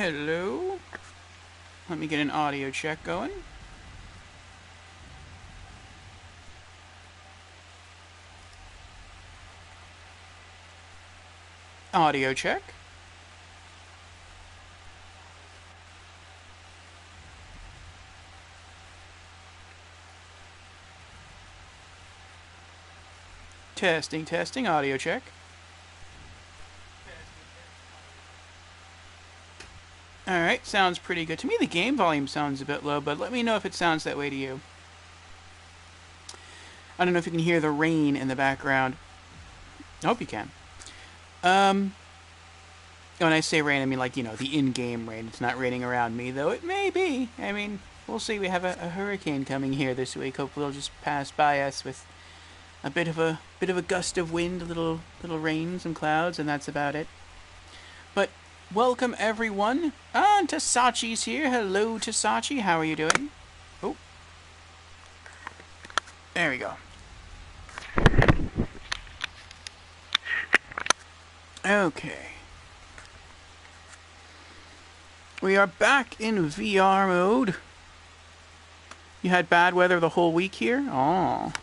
Hello. Let me get an audio check going. Audio check. Testing, audio check. Alright, sounds pretty good. To me, the game volume sounds a bit low, but let me know if it sounds that way to you. I don't know if you can hear the rain in the background. I hope you can. When I say rain, I mean like, the in-game rain. It's not raining around me, though it may be. I mean, we'll see. We have a hurricane coming here this week. Hopefully it'll just pass by us with a bit of a gust of wind, a little rain, some clouds, and that's about it. But welcome everyone. Tasachi's here. Hello, Tasachi. How are you doing? Oh, there we go. Okay. We are back in VR mode. You had bad weather the whole week here? Oh.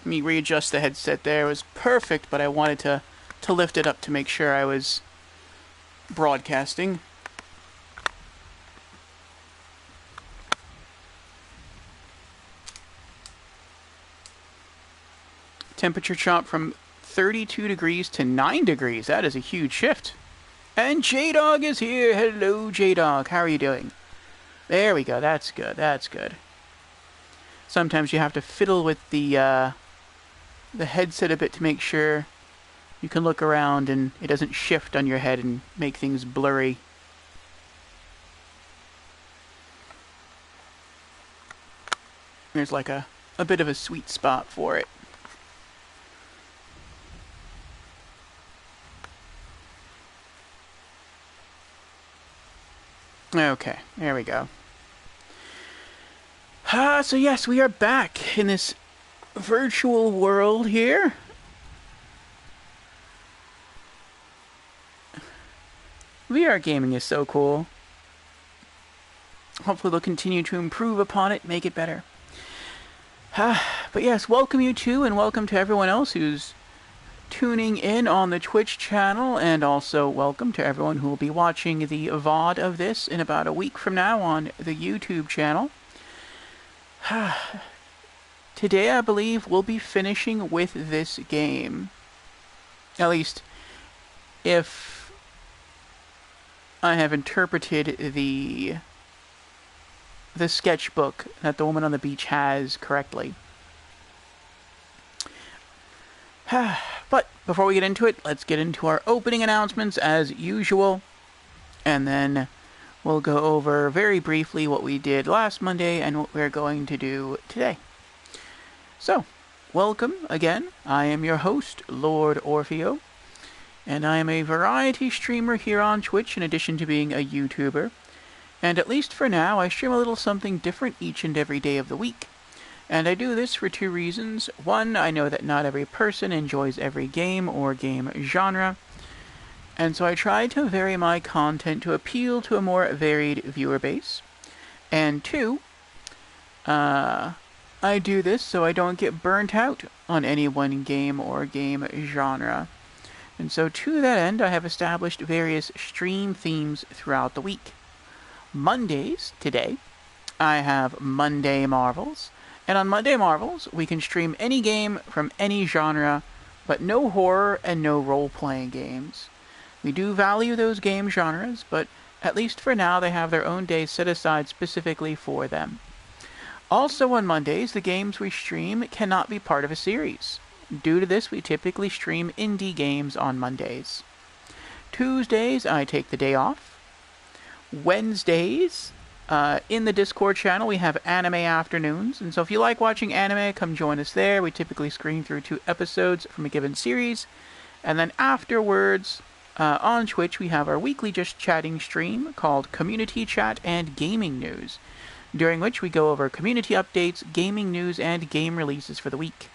Let me readjust the headset there. It was perfect, but I wanted to lift it up to make sure I was broadcasting. Temperature jump from 32 degrees to 9 degrees. That is a huge shift. And J-Dog is here. Hello, J-Dog. How are you doing? There we go. That's good. That's good. Sometimes you have to fiddle with the headset a bit to make sure you can look around and it doesn't shift on your head and make things blurry. There's like a bit of a sweet spot for it. Okay, there we go. So yes, we are back in this virtual world here. VR gaming is so cool. Hopefully they'll continue to improve upon it, make it better. But yes, welcome you too, and welcome to everyone else who's tuning in on the Twitch channel, and also welcome to everyone who will be watching the VOD of this in about a week from now on the YouTube channel. Today, I believe, we'll be finishing with this game. At least, if I have interpreted the sketchbook that the woman on the beach has correctly. But before we get into it, let's get into our opening announcements as usual. And then we'll go over very briefly what we did last Monday and what we're going to do today. So, welcome again. I am your host, Lord Orfeo. And I am a variety streamer here on Twitch in addition to being a YouTuber. And at least for now, I stream a little something different each and every day of the week. And I do this for two reasons. One, I know that not every person enjoys every game or game genre. And so I try to vary my content to appeal to a more varied viewer base. And two, I do this so I don't get burnt out on any one game or game genre. And so to that end, I have established various stream themes throughout the week. Mondays, today, I have Monday Marvels. And on Monday Marvels, we can stream any game from any genre, but no horror and no role-playing games. We do value those game genres, but at least for now they have their own day set aside specifically for them. Also on Mondays, the games we stream cannot be part of a series. Due to this, we typically stream indie games on Mondays. Tuesdays, I take the day off. Wednesdays, in the Discord channel, we have Anime Afternoons, and so if you like watching anime, come join us there. We typically screen through 2 episodes from a given series, and then afterwards, on Twitch, we have our weekly Just Chatting stream called Community Chat and Gaming News, during which we go over community updates, gaming news, and game releases for the week.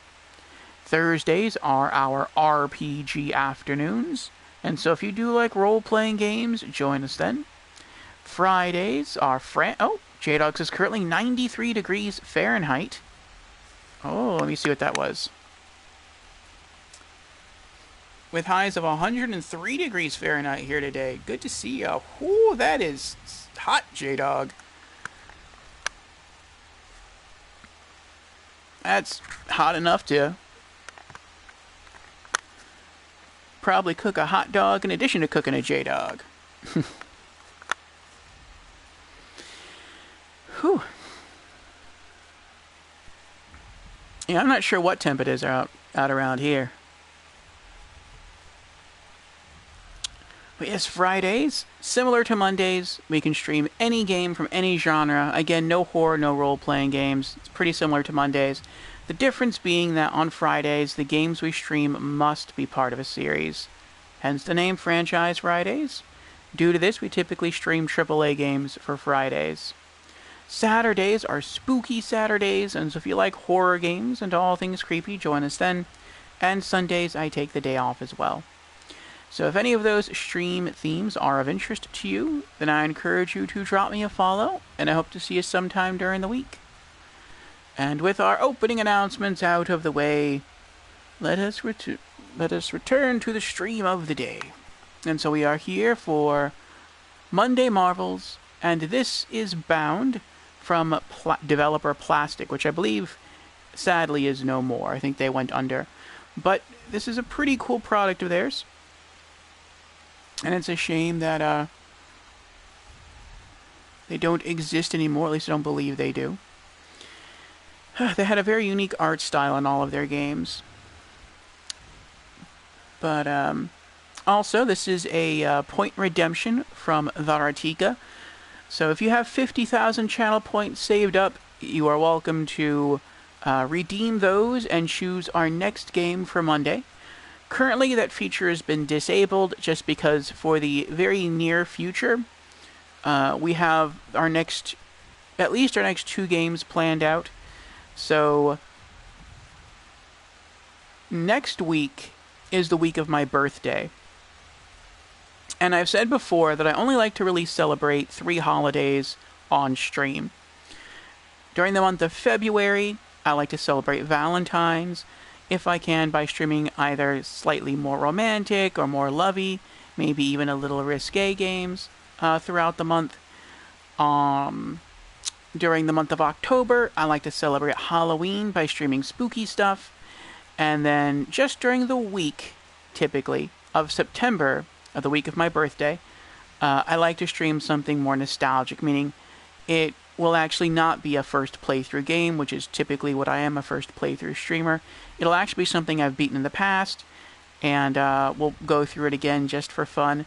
Thursdays are our RPG afternoons, And so if you do like role-playing games, join us then. Fridays are J-Dog is currently 93 degrees Fahrenheit. Oh, let me see what that was. With highs of 103 degrees Fahrenheit here today. Good to see you. Whoo, that is hot, J-Dog. That's hot enough to probably cook a hot dog in addition to cooking a J-Dog. Whew. Yeah, I'm not sure what temp it is out around here. But yes, Fridays, similar to Mondays, we can stream any game from any genre. Again, no horror, no role-playing games. It's pretty similar to Mondays. The difference being that on Fridays, the games we stream must be part of a series. Hence the name Franchise Fridays. Due to this, we typically stream AAA games for Fridays. Saturdays are Spooky Saturdays, and so if you like horror games and all things creepy, join us then. And Sundays, I take the day off as well. So if any of those stream themes are of interest to you, then I encourage you to drop me a follow, and I hope to see you sometime during the week. And with our opening announcements out of the way, let us return to the stream of the day. And so we are here for Monday Marvels, and this is Bound from developer Plastic, which I believe, sadly, is no more. I think they went under. But this is a pretty cool product of theirs. And it's a shame that they don't exist anymore. At least I don't believe they do. They had a very unique art style in all of their games. But also, this is a point redemption from Varatika. So if you have 50,000 channel points saved up, you are welcome to redeem those and choose our next game for Monday. Currently, that feature has been disabled just because for the very near future, we have at least our next 2 games planned out. So, next week is the week of my birthday. And I've said before that I only like to really celebrate 3 holidays on stream. During the month of February, I like to celebrate Valentine's, if I can, by streaming either slightly more romantic or more lovey, maybe even a little risque games throughout the month. During the month of October, I like to celebrate Halloween by streaming spooky stuff. And then just during the week, typically, of September, of the week of my birthday, I like to stream something more nostalgic, meaning it will actually not be a first playthrough game, which is typically what I am, a first playthrough streamer. It'll actually be something I've beaten in the past, and we'll go through it again just for fun.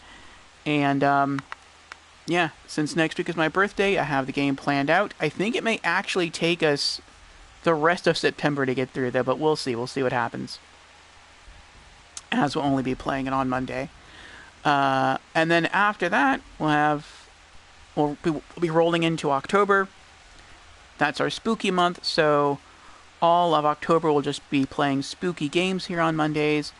And yeah, since next week is my birthday, I have the game planned out. I think it may actually take us the rest of September to get through there, but we'll see. We'll see what happens, as we'll only be playing it on Monday. And then after that, we'll be rolling into October. That's our spooky month, so all of October we'll just be playing spooky games here on Mondays.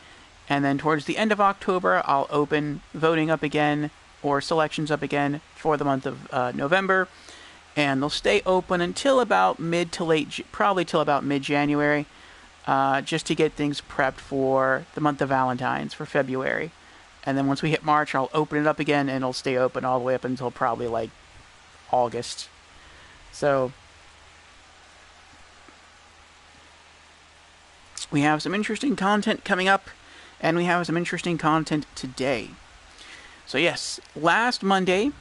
And then towards the end of October, I'll open voting up again, or selections up again, for the month of November. And they'll stay open until about probably till about mid-January, just to get things prepped for the month of Valentine's for February. And then once we hit March, I'll open it up again, and it'll stay open all the way up until probably like August. So we have some interesting content coming up, and we have some interesting content today. So yes, last Monday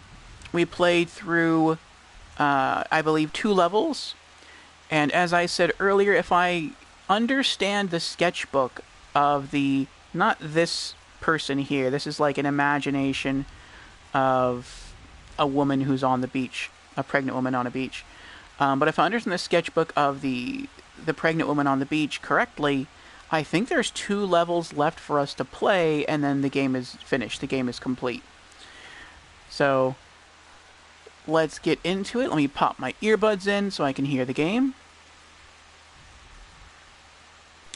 we played through, I believe, 2 levels. And as I said earlier, if I understand the sketchbook of not this person here, this is like an imagination of a woman who's on the beach, a pregnant woman on a beach. But if I understand the sketchbook of the pregnant woman on the beach correctly, I think there's 2 levels left for us to play, and then the game is finished. The game is complete. So let's get into it. Let me pop my earbuds in so I can hear the game.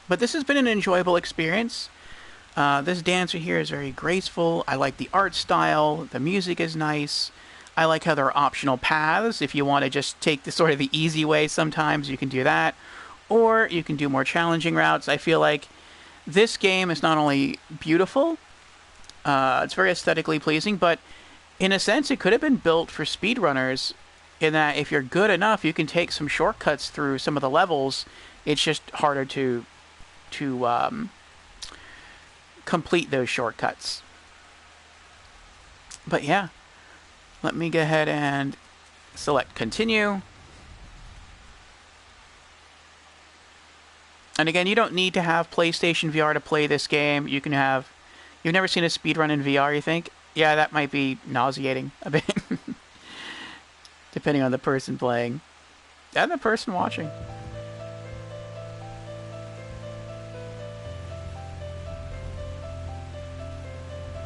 But this has been an enjoyable experience. This dancer here is very graceful. I like the art style. The music is nice. I like how there are optional paths. If you want to just take the sort of the easy way sometimes, you can do that. Or you can do more challenging routes. I feel like this game is not only beautiful, it's very aesthetically pleasing, but in a sense it could have been built for speedrunners in that if you're good enough, you can take some shortcuts through some of the levels. It's just harder to complete those shortcuts. But yeah, let me go ahead and select continue. And again, you don't need to have PlayStation VR to play this game. You can have... You've never seen a speedrun in VR, you think? Yeah, that might be nauseating a bit. Depending on the person playing. And the person watching.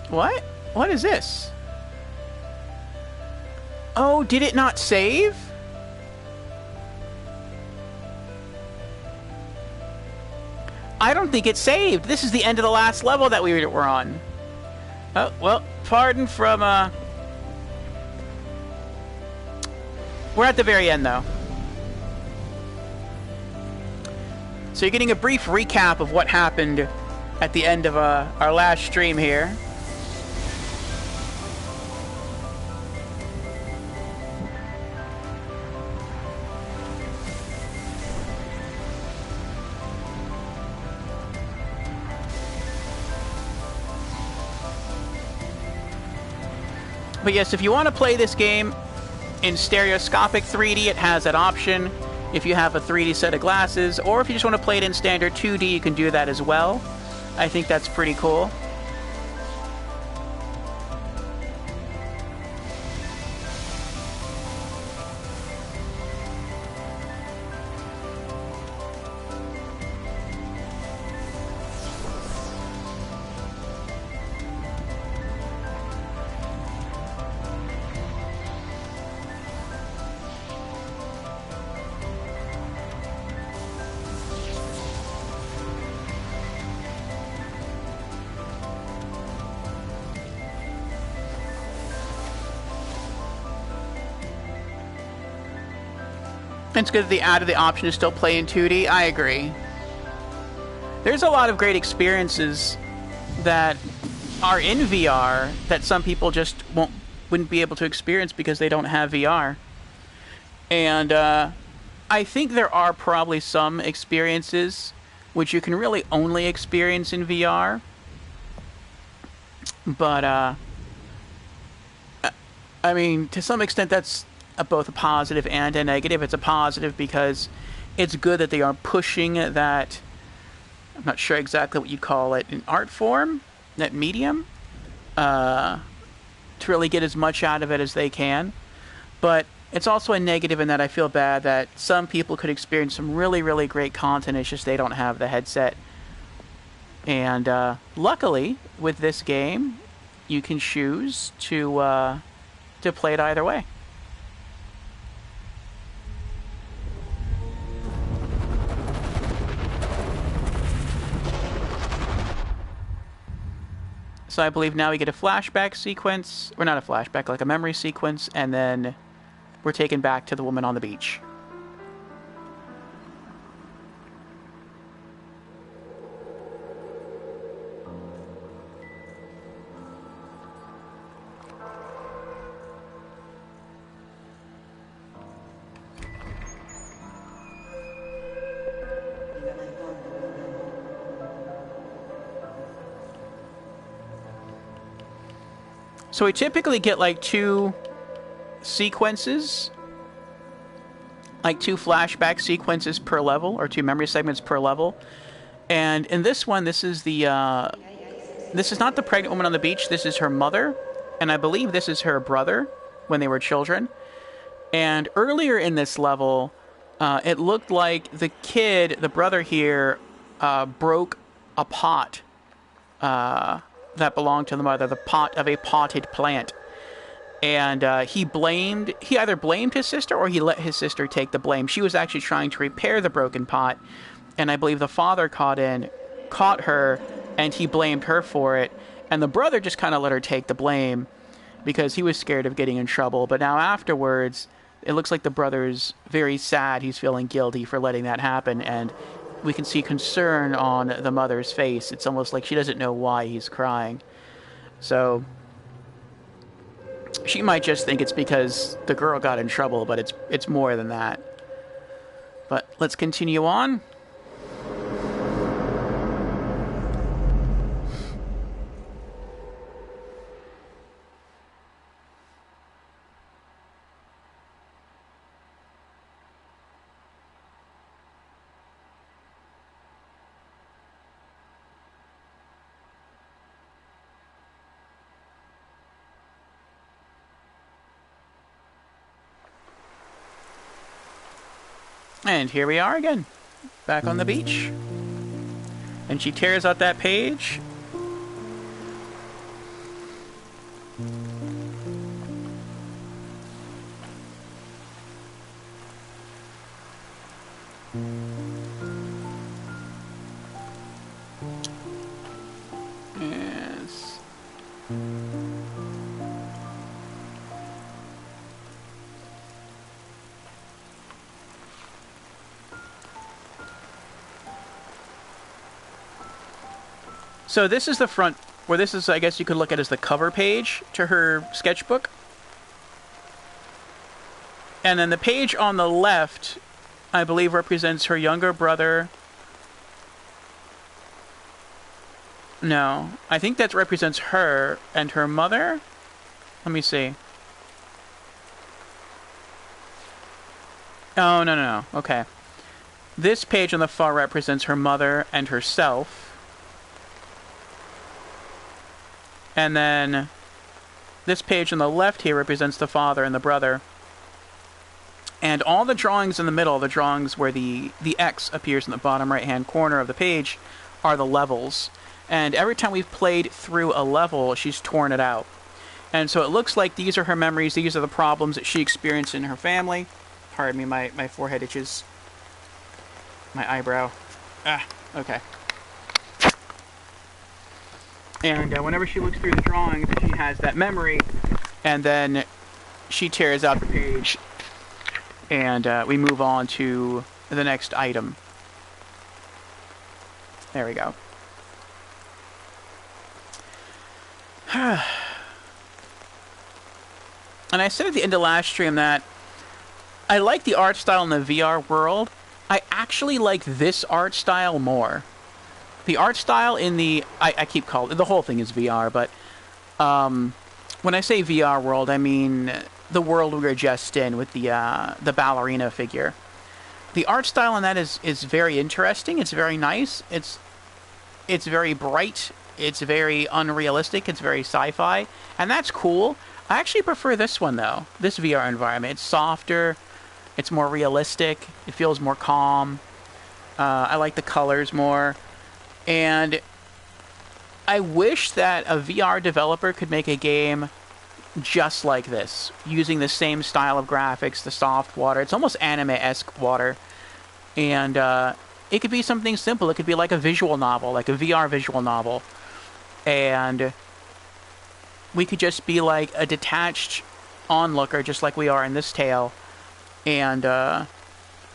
What? What is this? Oh, did it not save? I don't think it saved. This is the end of the last level that we were on. Oh, well, pardon from, We're at the very end, though. So you're getting a brief recap of what happened at the end of our last stream here. But yes, if you want to play this game in stereoscopic 3D, it has that option. If you have a 3D set of glasses, or if you just want to play it in standard 2D, you can do that as well. I think that's pretty cool. It's good that they added the option to still play in 2D. I agree. There's a lot of great experiences that are in VR that some people just wouldn't be able to experience because they don't have VR. And I think there are probably some experiences which you can really only experience in VR. But I mean, to some extent that's both a positive and a negative. It's a positive because it's good that they are pushing that, I'm not sure exactly what you call it, an art form, that medium, to really get as much out of it as they can. But it's also a negative in that I feel bad that some people could experience some really, really great content, it's just they don't have the headset. And luckily, with this game, you can choose to play it either way. So I believe now we get a flashback sequence, or not a flashback, like a memory sequence, and then we're taken back to the woman on the beach. So we typically get like 2 sequences, like 2 flashback sequences per level, or 2 memory segments per level. And in this one, this is this is not the pregnant woman on the beach, this is her mother, and I believe this is her brother when they were children. And earlier in this level, it looked like the kid, the brother here, broke a pot that belonged to the mother, the pot of a potted plant. And he either blamed his sister or he let his sister take the blame. She was actually trying to repair the broken pot, and I believe the father caught her and he blamed her for it. And the brother just kind of let her take the blame because he was scared of getting in trouble. But now afterwards, it looks like the brother's very sad. He's feeling guilty for letting that happen, and we can see concern on the mother's face. It's almost like she doesn't know why he's crying. So she might just think it's because the girl got in trouble, but it's more than that. But let's continue on. And here we are again, back on the beach. And she tears out that page. Yes. So this is the front, where this is, I guess you could look at as the cover page to her sketchbook. And then the page on the left, I believe, represents her younger brother. No, I think that represents her and her mother. Let me see. Oh, no. Okay. This page on the far right represents her mother and herself. And then this page on the left here represents the father and the brother. And all the drawings in the middle, the drawings where the X appears in the bottom right-hand corner of the page, are the levels. And every time we've played through a level, she's torn it out. And so it looks like these are her memories, these are the problems that she experienced in her family. Pardon me, my forehead itches. My eyebrow. Okay. And whenever she looks through the drawings, she has that memory, and then she tears out the page, and we move on to the next item. There we go. And I said at the end of last stream that I like the art style in the VR world. I actually like this art style more. The art style in the... I keep calling... The whole thing is VR, but... when I say VR world, I mean the world we were just in with the ballerina figure. The art style in that is very interesting. It's very nice. It's very bright. It's very unrealistic. It's very sci-fi. And that's cool. I actually prefer this one, though. This VR environment. It's softer. It's more realistic. It feels more calm. I like the colors more. And I wish that a VR developer could make a game just like this, using the same style of graphics, the soft water. It's almost anime-esque water. And it could be something simple. It could be like a visual novel, like a VR visual novel. And we could just be like a detached onlooker, just like we are in this tale. And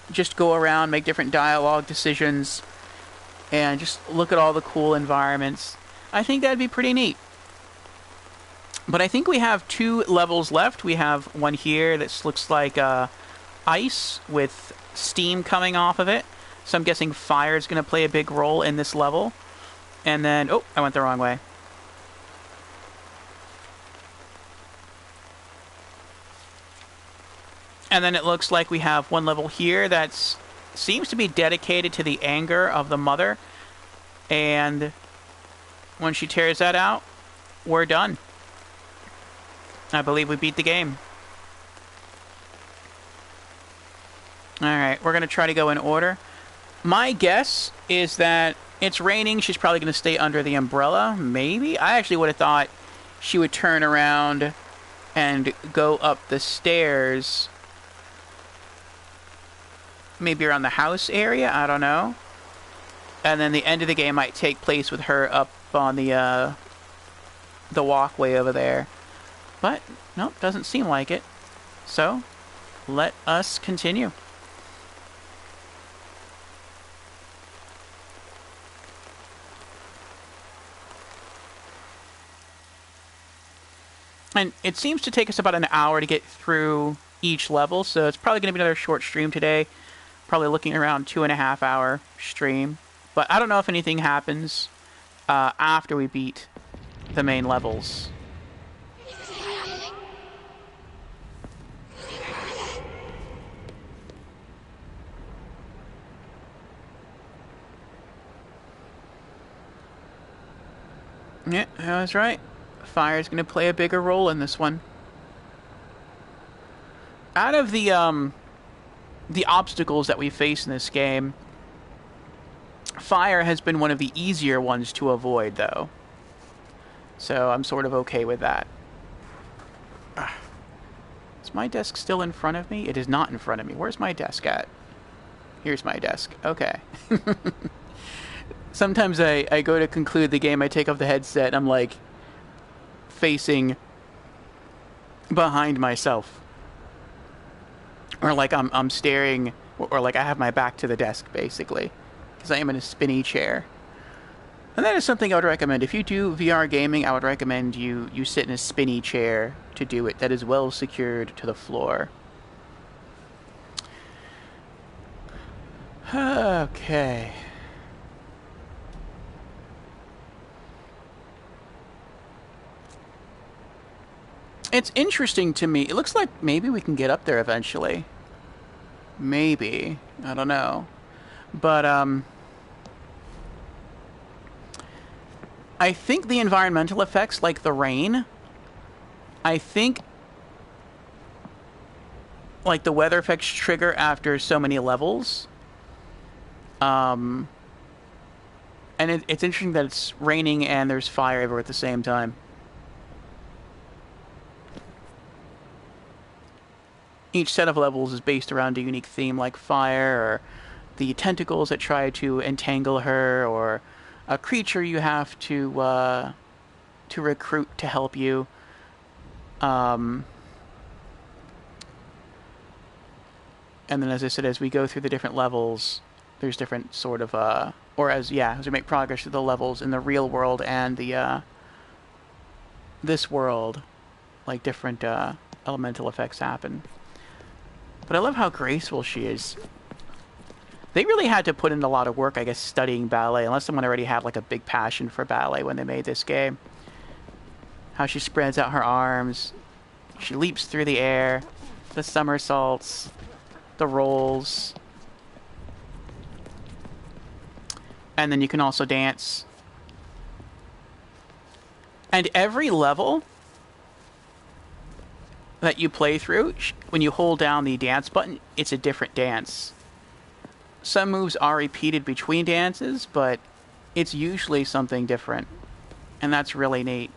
just go around, make different dialogue decisions, and just look at all the cool environments. I think that'd be pretty neat. But I think we have 2 levels left. We have one here that looks like ice with steam coming off of it. So I'm guessing fire is going to play a big role in this level. And then... Oh, I went the wrong way. And then it looks like we have one level here that's... seems to be dedicated to the anger of the mother. And when she tears that out, we're done. I believe we beat the game. Alright, we're going to try to go in order. My guess is that it's raining. She's probably going to stay under the umbrella. Maybe? I actually would have thought she would turn around and go up the stairs. Maybe around the house area? I don't know. And then the end of the game might take place with her up on the walkway over there. But, nope, doesn't seem like it. So, let us continue. And it seems to take us about an hour to get through each level, so it's probably going to be another short stream today. Probably looking around 2.5 hour stream. But I don't know if anything happens after we beat the main levels. Yeah, I was right. Fire's going to play a bigger role in this one. Out of the obstacles that we face in this game, fire has been one of the easier ones to avoid, though. So I'm sort of okay with that. Is my desk still in front of me? It is not in front of me. Where's my desk at? Here's my desk. Okay. Sometimes I go to conclude the game, I take off the headset, and I'm like facing behind myself. Or like I'm staring, or like I have my back to the desk, basically. Because I am in a spinny chair. And that is something I would recommend. If you do VR gaming, I would recommend you sit in a spinny chair to do it. That is well secured to the floor. Okay. It's interesting to me. It looks like maybe we can get up there eventually. Maybe. I don't know. But, I think the environmental effects, like the rain, I think, like, the weather effects trigger after so many levels. And it's interesting that it's raining and there's fire everywhere at the same time. Each set of levels is based around a unique theme, like fire, or the tentacles that try to entangle her, or a creature you have to recruit to help you. And then, as I said, as we go through the different levels, there's different sort of, as we make progress through the levels in the real world and the, this world, like different, elemental effects happen. But I love how graceful she is. They really had to put in a lot of work, I guess, studying ballet, unless someone already had, like, a big passion for ballet when they made this game. How she spreads out her arms, she leaps through the air, the somersaults, the rolls. And then you can also dance. And every level that you play through, when you hold down the dance button, it's a different dance. Some moves are repeated between dances, but it's usually something different. And that's really neat.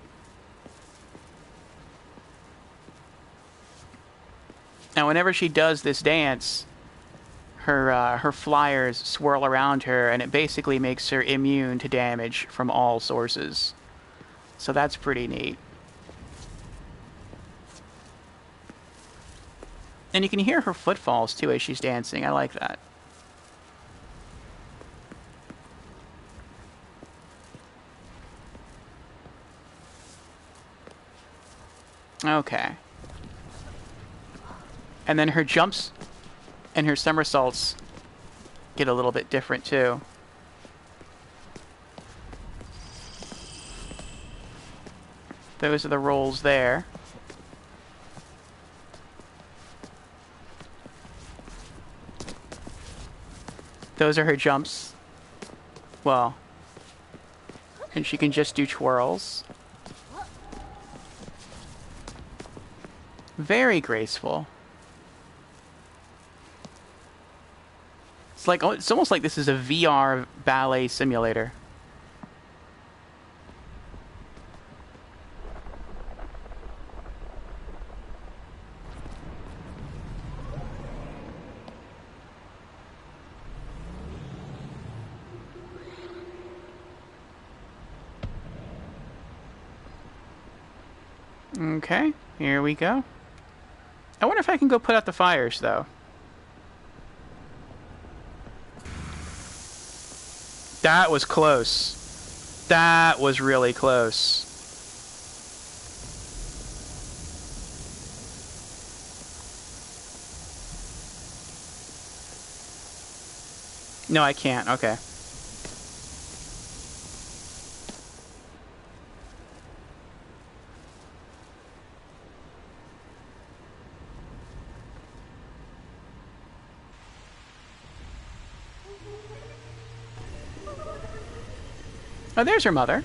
Now, whenever she does this dance, her flyers swirl around her, and it basically makes her immune to damage from all sources. So that's pretty neat. And you can hear her footfalls, too, as she's dancing. I like that. Okay. And then her jumps and her somersaults get a little bit different, too. Those are the rolls there. Those are her jumps. Well, and she can just do twirls. Very graceful. It's almost like this is a VR ballet simulator. Okay, here we go. I wonder if I can go put out the fires, though. That was close. That was really close. No, I can't. Okay. Oh, there's her mother.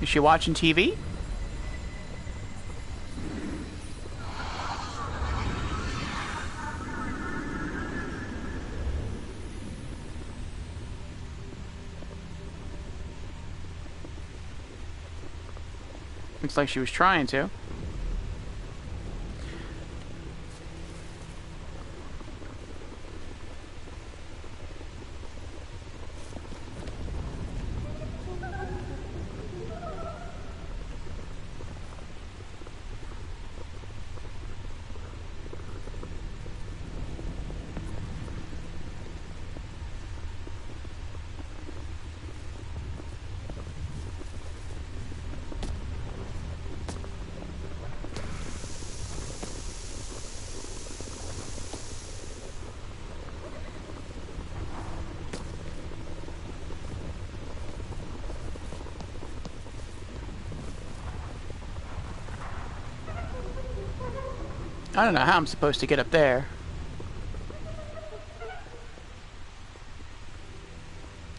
Is she watching TV? Looks like she was trying to. I don't know how I'm supposed to get up there.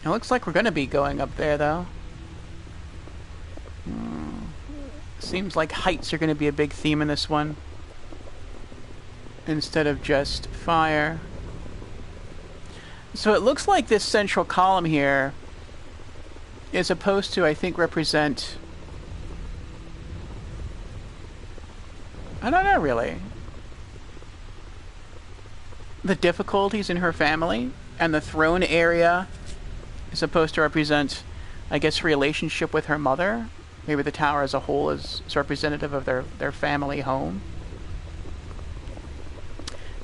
It looks like we're going to be going up there, though. Seems like heights are going to be a big theme in this one, instead of just fire. So it looks like this central column here is supposed to, I think, represent... I don't know, really. The difficulties in her family, and the throne area is supposed to represent, I guess, her relationship with her mother. Maybe the tower as a whole is representative of their family home.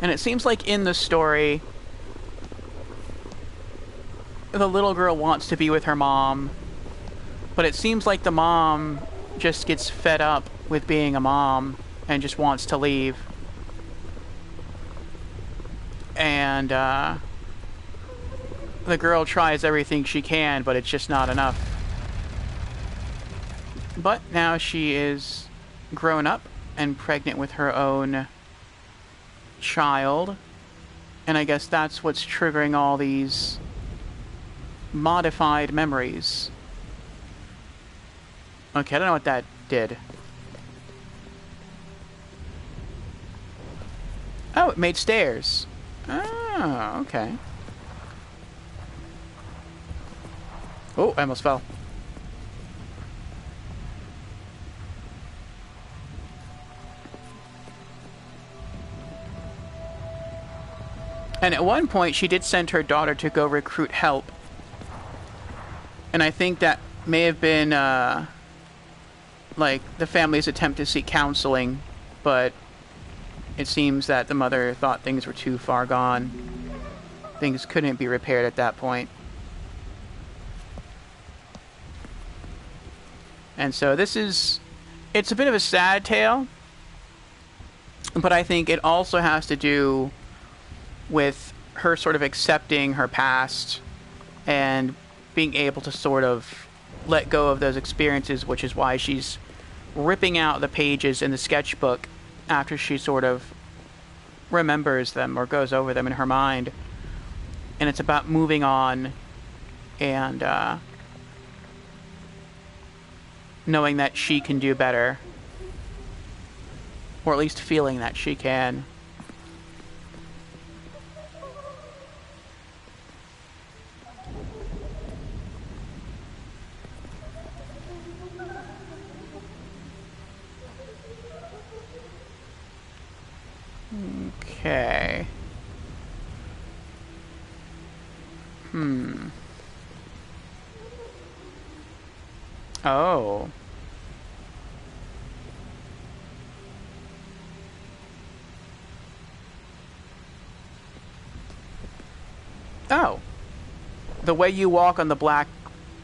And it seems like in the story, the little girl wants to be with her mom, but it seems like the mom just gets fed up with being a mom and just wants to leave. And the girl tries everything she can, but it's just not enough. But now she is grown up and pregnant with her own child, and I guess that's what's triggering all these modified memories. Okay, I don't know what that did. Oh, it made stairs. Oh, okay. Oh, I almost fell. And at one point, she did send her daughter to go recruit help. And I think that may have been, like, the family's attempt to seek counseling, but it seems that the mother thought things were too far gone. Things couldn't be repaired at that point. And so this is... It's a bit of a sad tale, but I think it also has to do with her sort of accepting her past and being able to sort of let go of those experiences, which is why she's ripping out the pages in the sketchbook after she sort of remembers them or goes over them in her mind. And it's about moving on and knowing that she can do better, or at least feeling that she can. Okay. Oh. Oh. The way you walk on the black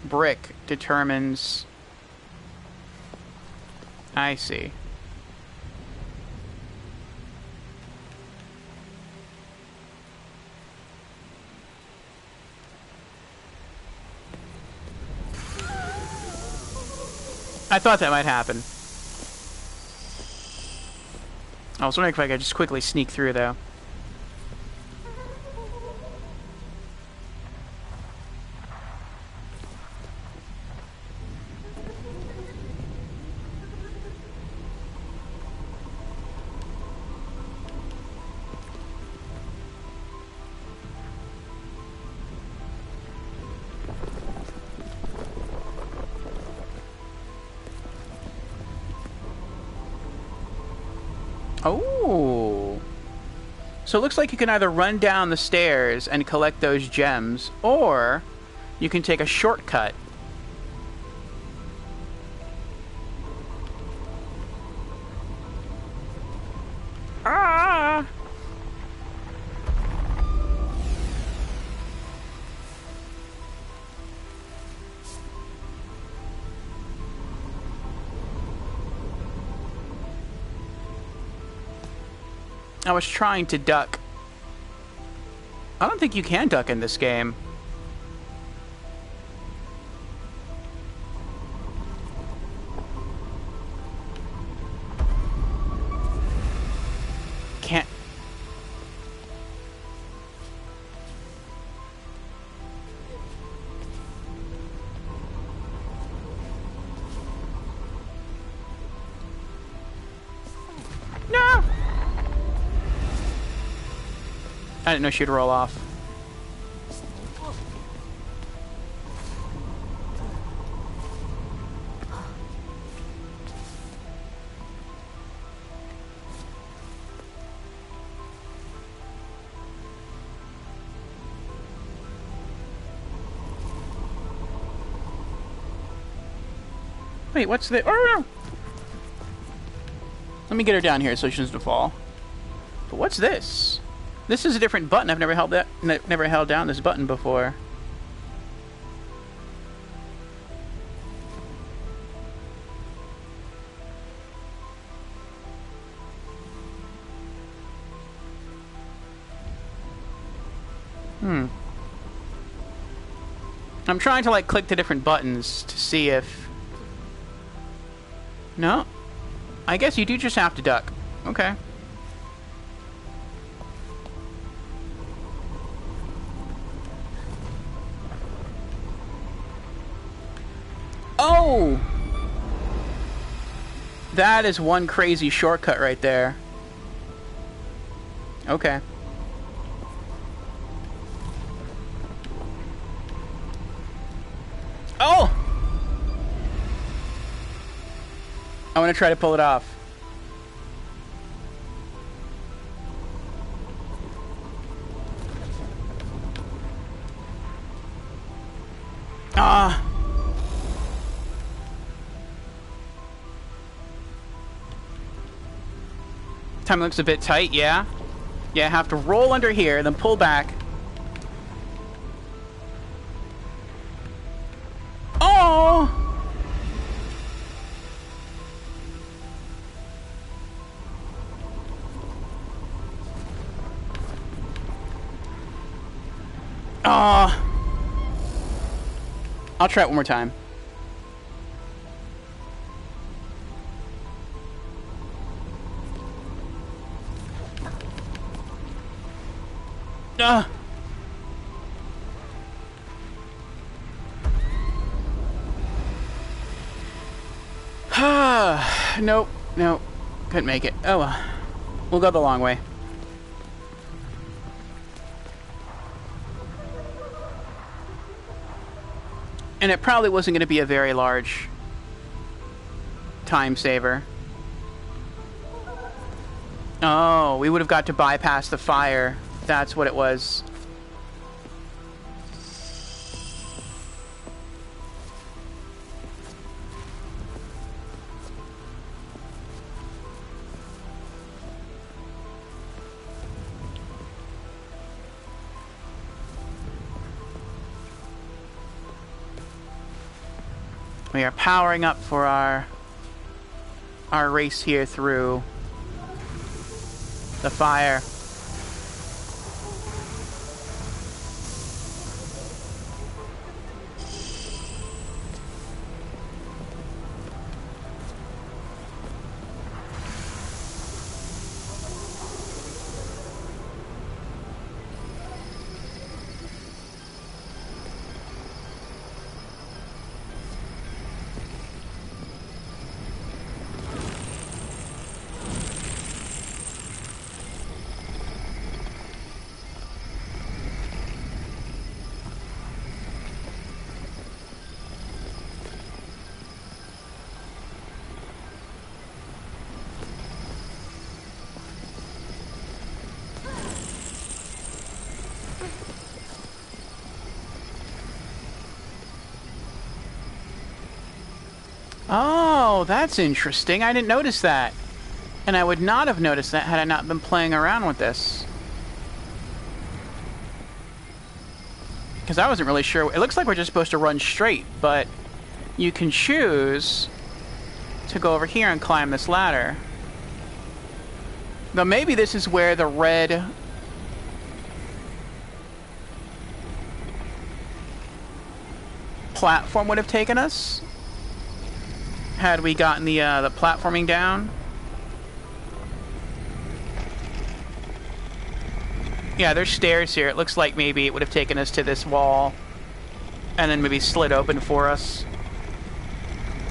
brick determines... I see. I thought that might happen. I was wondering if I could just quickly sneak through, though. Oh. So it looks like you can either run down the stairs and collect those gems, or you can take a shortcut. Ah! I was trying to duck. I don't think you can duck in this game. Can't. No! I didn't know she'd roll off. Wait, what's the... Oh, no! Let me get her down here so she doesn't fall. But what's this? This is a different button. I've never held down this button before. I'm trying to like click the different buttons to see if... No? I guess you do just have to duck. Okay. Oh! That is one crazy shortcut right there. Okay. Oh! I want to try to pull it off. Ah! Time looks a bit tight, yeah? Yeah, have to roll under here, then pull back. Oh! Oh! I'll try it one more time. Nope, nope. Couldn't make it. Oh well. We'll go the long way. And it probably wasn't going to be a very large time saver. Oh, we would have got to bypass the fire. That's what it was. We are powering up for our race here through the fire. Oh, that's interesting. I didn't notice that. And I would not have noticed that had I not been playing around with this. Because I wasn't really sure. It looks like we're just supposed to run straight, but you can choose to go over here and climb this ladder. Now maybe this is where the red platform would have taken us had we gotten the platforming down. Yeah, there's stairs here. It looks like maybe it would have taken us to this wall and then maybe slid open for us.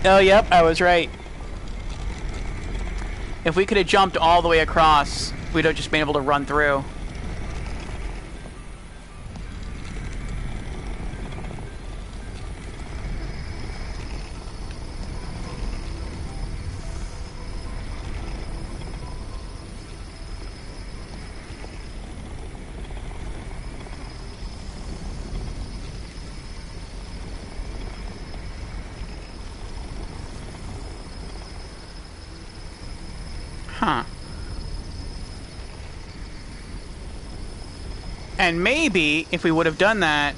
Oh, yep, I was right. If we could have jumped all the way across, we'd have just been able to run through. Huh. And maybe, if we would have done that,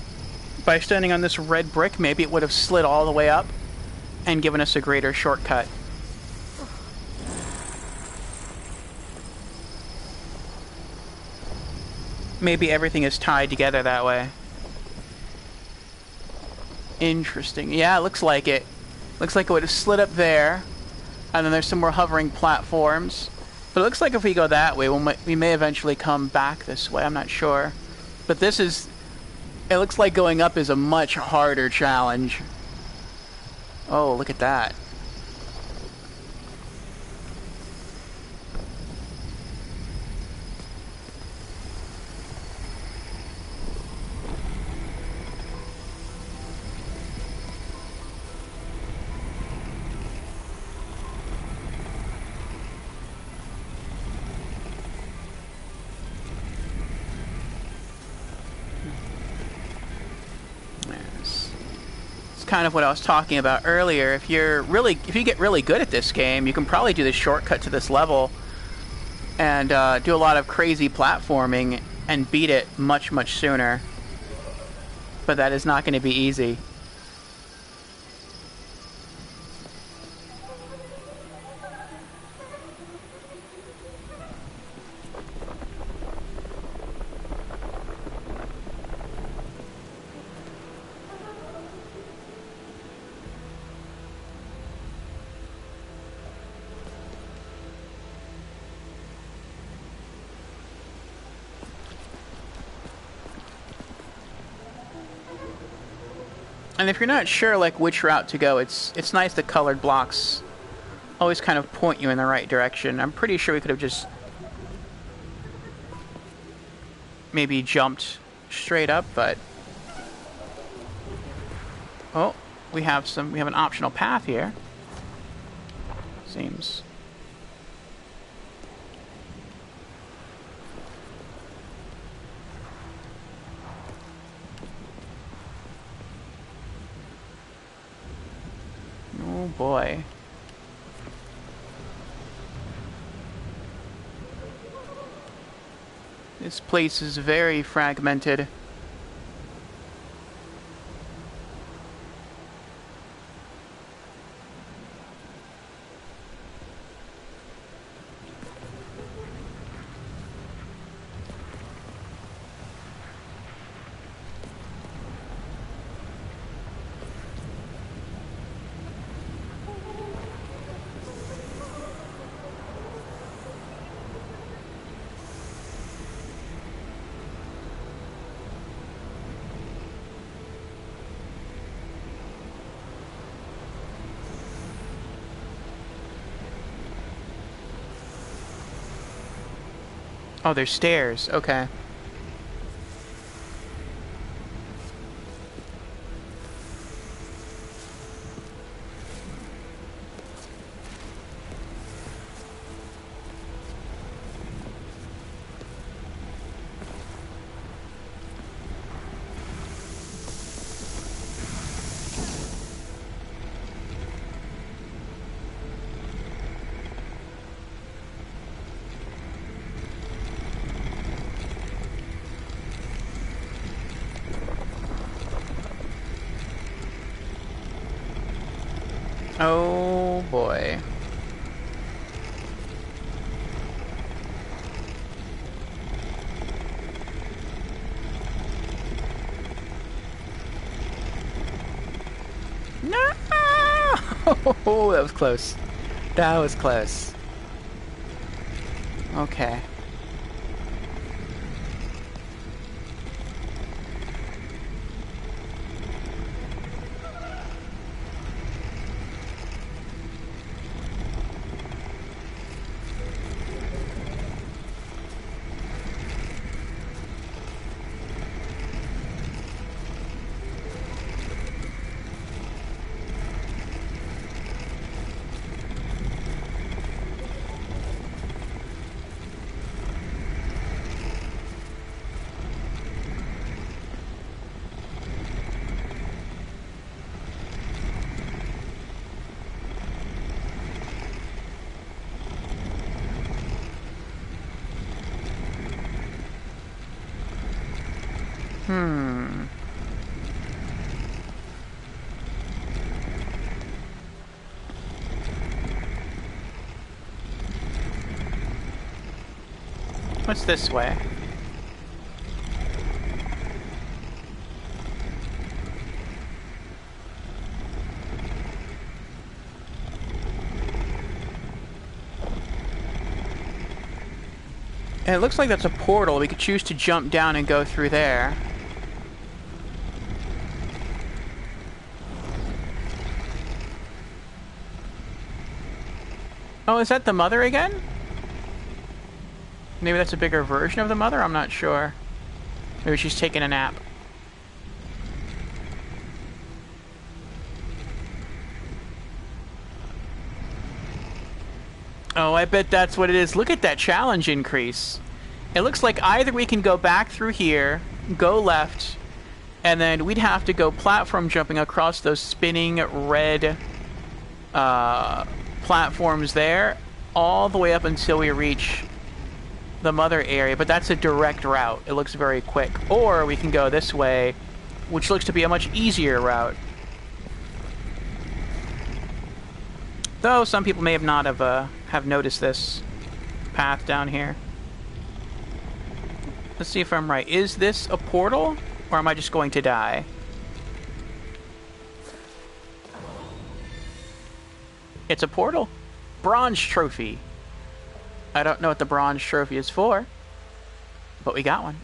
by standing on this red brick, maybe it would have slid all the way up and given us a greater shortcut. Maybe everything is tied together that way. Interesting. Yeah, it looks like it. Looks like it would have slid up there. And then there's some more hovering platforms. But it looks like if we go that way, we may eventually come back this way. I'm not sure. But this is... It looks like going up is a much harder challenge. Oh, look at that. Kind of what I was talking about earlier. If you get really good at this game, you can probably do the shortcut to this level and do a lot of crazy platforming and beat it much sooner. But that is not going to be easy. And if you're not sure like which route to go, it's nice the colored blocks always kind of point you in the right direction. I'm pretty sure we could have just maybe jumped straight up, but oh, we have an optional path here. Seems. Oh boy. This place is very fragmented. Oh, there's stairs. Okay. Oh boy. No! Oh, that was close. That was close. Okay. Hmm. What's this way? And it looks like that's a portal. We could choose to jump down and go through there. Oh, is that the mother again? Maybe that's a bigger version of the mother? I'm not sure. Maybe she's taking a nap. Oh, I bet that's what it is. Look at that challenge increase. It looks like either we can go back through here, go left, and then we'd have to go platform jumping across those spinning red platforms there, all the way up until we reach the mother area. But that's a direct route. It looks very quick. Or we can go this way, which looks to be a much easier route. Though some people may have not have noticed this path down here. Let's see if I'm right. Is this a portal, or am I just going to die? It's a portal. Bronze trophy. I don't know what the bronze trophy is for, but we got one.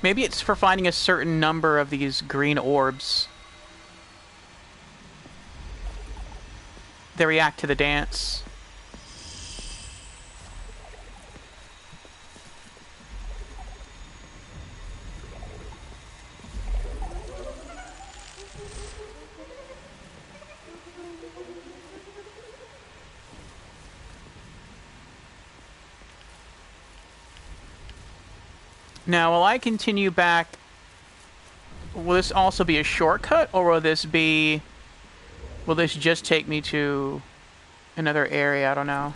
Maybe it's for finding a certain number of these green orbs. They react to the dance. Now, will I continue back? Will this also be a shortcut, or will this be... Will this just take me to another area? I don't know.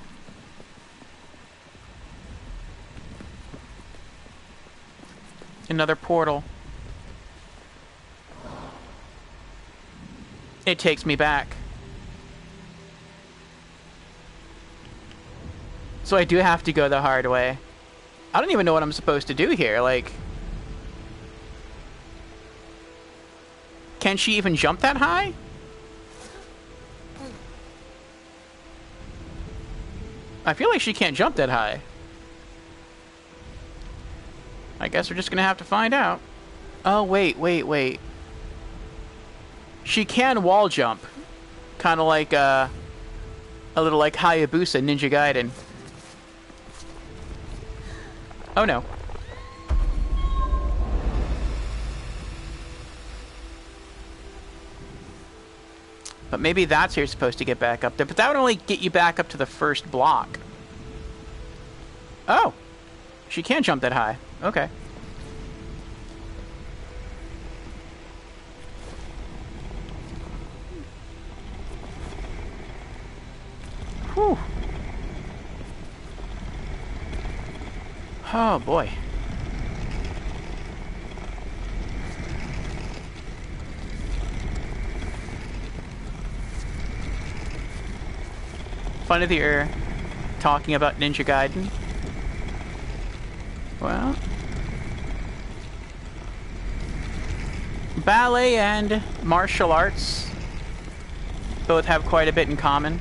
Another portal. It takes me back. So I do have to go the hard way. I don't even know what I'm supposed to do here, like... Can she even jump that high? I feel like she can't jump that high. I guess we're just gonna have to find out. Oh, wait. She can wall jump. Kind of like, a little like Hayabusa Ninja Gaiden. Oh, no. But maybe that's how you're supposed to get back up there. But that would only get you back up to the first block. Oh. She can jump that high. Okay. Whew. Oh, boy. Fun of the year talking about Ninja Gaiden. Well, ballet and martial arts both have quite a bit in common.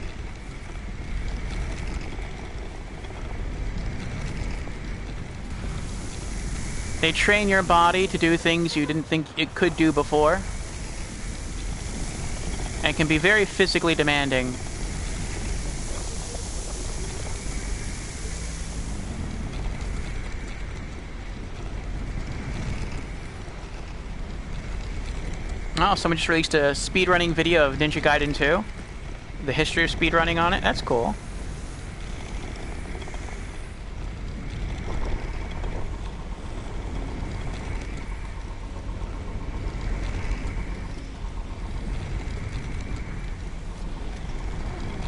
They train your body to do things you didn't think it could do before, and can be very physically demanding. Oh, someone just released a speedrunning video of Ninja Gaiden 2. The history of speedrunning on it. That's cool.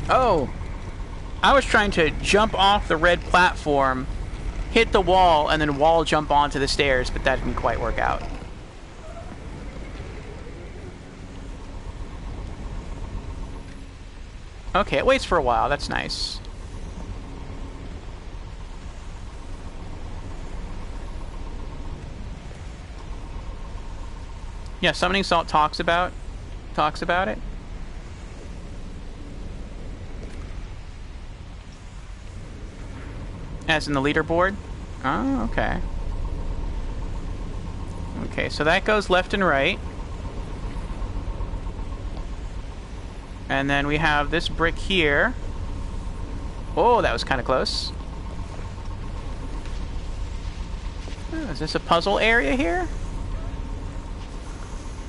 Oh! I was trying to jump off the red platform, hit the wall, and then wall jump onto the stairs, but that didn't quite work out. Okay, it waits for a while. That's nice. Yeah, Summoning Salt talks about it. As in the leaderboard? Oh, okay. Okay, so that goes left and right. And then we have this brick here. Oh, that was kind of close. Oh, is this a puzzle area here?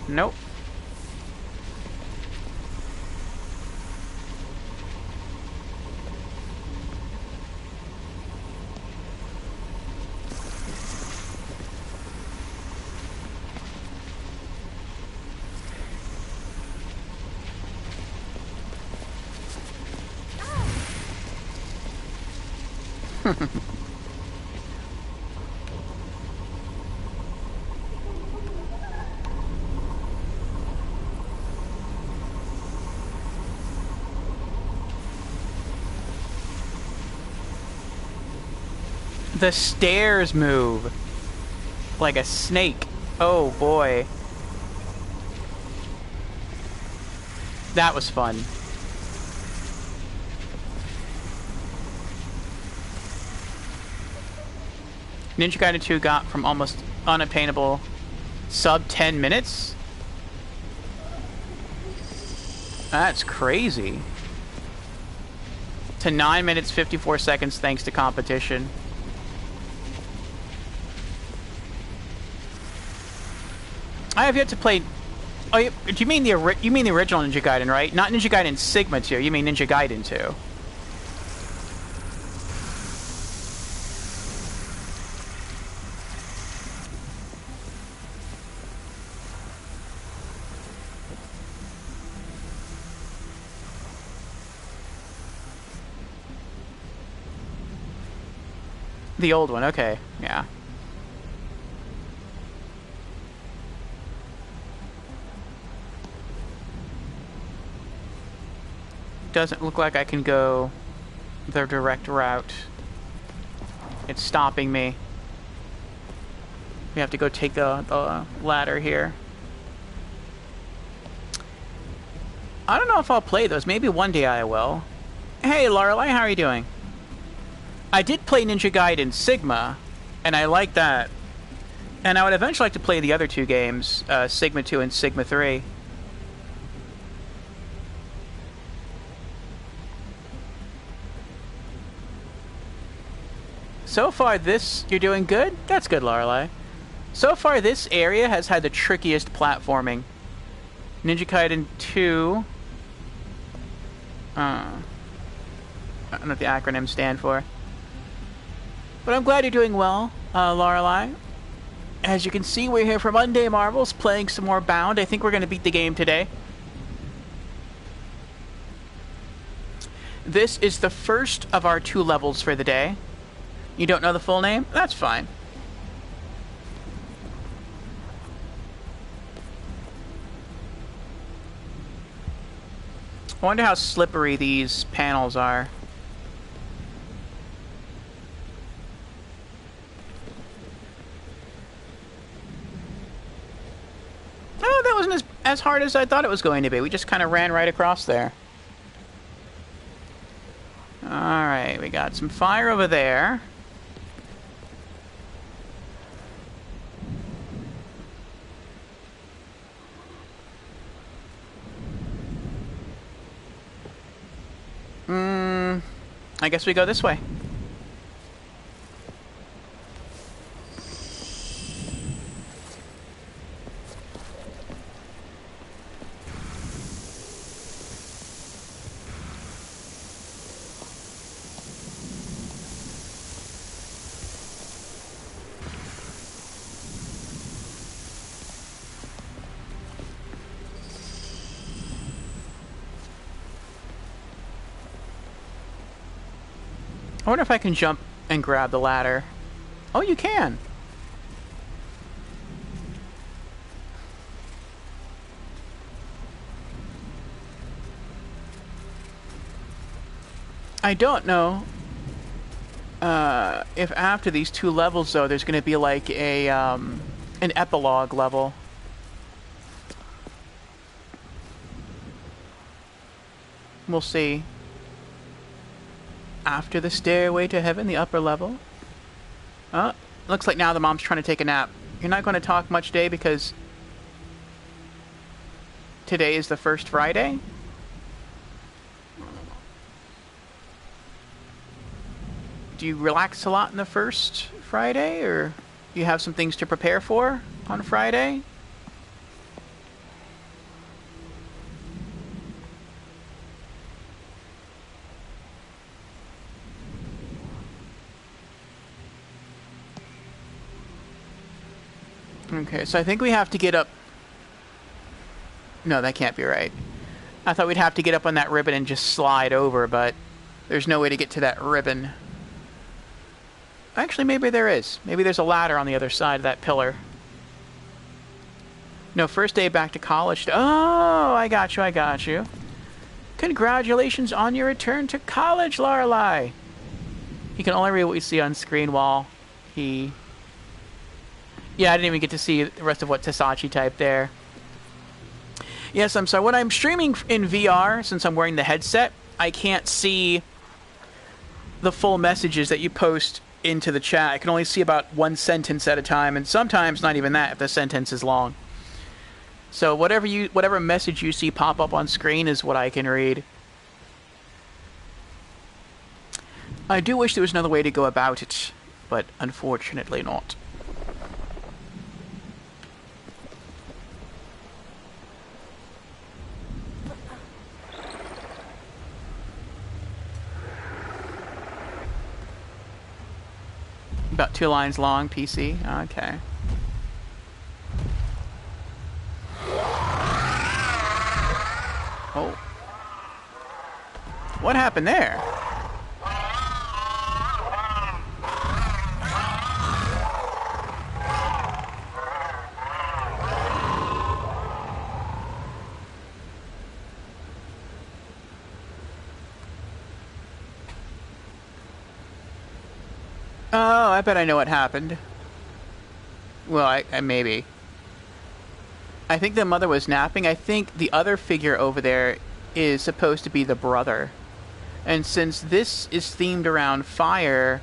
Nope. The stairs move like a snake. Oh boy. That was fun. Ninja Gaiden 2 got from almost unattainable sub 10 minutes? That's crazy. To 9 minutes 54 seconds thanks to competition. I have yet to play... Oh, do you mean the original Ninja Gaiden, right? Not Ninja Gaiden Sigma 2, you mean Ninja Gaiden 2. The old one, okay, yeah. Doesn't look like I can go the direct route. It's stopping me. We have to go take the ladder here. I don't know if I'll play those. Maybe one day I will. Hey, Lorelei, how are you doing? I did play Ninja Gaiden Sigma, and I like that. And I would eventually like to play the other two games, Sigma 2 and Sigma 3. So far, you're doing good? That's good, Lorelei. So far, this area has had the trickiest platforming. Ninja Gaiden 2... I don't know what the acronyms stand for. But I'm glad you're doing well, Lorelei. As you can see, we're here for Monday Marvels, playing some more Bound. I think we're going to beat the game today. This is the first of our 2 levels for the day. You don't know the full name? That's fine. I wonder how slippery these panels are. Oh, that wasn't as hard as I thought it was going to be. We just kind of ran right across there. Alright, we got some fire over there. I guess we go this way. I wonder if I can jump and grab the ladder. Oh, you can! I don't know if after these 2 levels, though, there's going to be like a an epilogue level. We'll see. After the stairway to heaven, the upper level. Oh, looks like now the mom's trying to take a nap. You're not going to talk much today because today is the first Friday? Do you relax a lot in the first Friday, or you have some things to prepare for on Friday? Okay, so I think we have to get up... No, that can't be right. I thought we'd have to get up on that ribbon and just slide over, but there's no way to get to that ribbon. Actually, maybe there is. Maybe there's a ladder on the other side of that pillar. No, first day back to college. Oh, I got you, I got you. Congratulations on your return to college, Lorelei. You can only read what we see on screen while he... Yeah, I didn't even get to see the rest of what Tasachi typed there. Yes, I'm sorry. When I'm streaming in VR, since I'm wearing the headset, I can't see the full messages that you post into the chat. I can only see about 1 sentence at a time, and sometimes not even that if the sentence is long. So whatever message you see pop up on screen is what I can read. I do wish there was another way to go about it, but unfortunately not. About 2 lines long, PC. Okay. Oh. What happened there? Oh, I bet I know what happened. Well, I maybe. I think the mother was napping. I think the other figure over there is supposed to be the brother. And since this is themed around fire,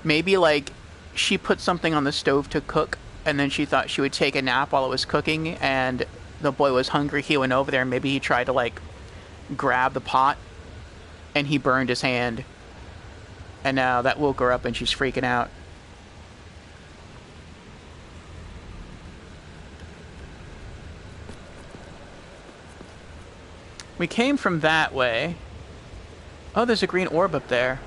maybe like she put something on the stove to cook and then she thought she would take a nap while it was cooking, and the boy was hungry. He went over there, and maybe he tried to, like, grab the pot, and he burned his hand. And now that woke her up, and she's freaking out. We came from that way. Oh, there's a green orb up there.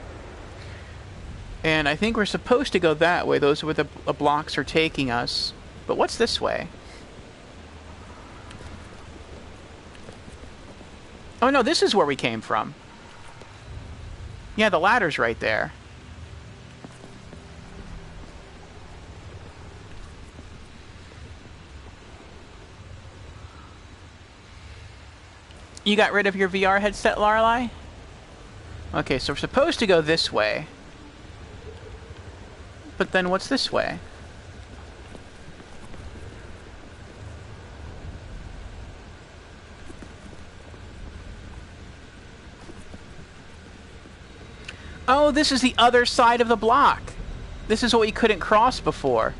And I think we're supposed to go that way. Those are where the blocks are taking us. But what's this way? Oh, no, this is where we came from. Yeah, the ladder's right there. You got rid of your VR headset, Lorelei? Okay, so we're supposed to go this way. But then what's this way? Oh, this is the other side of the block. This is what we couldn't cross before.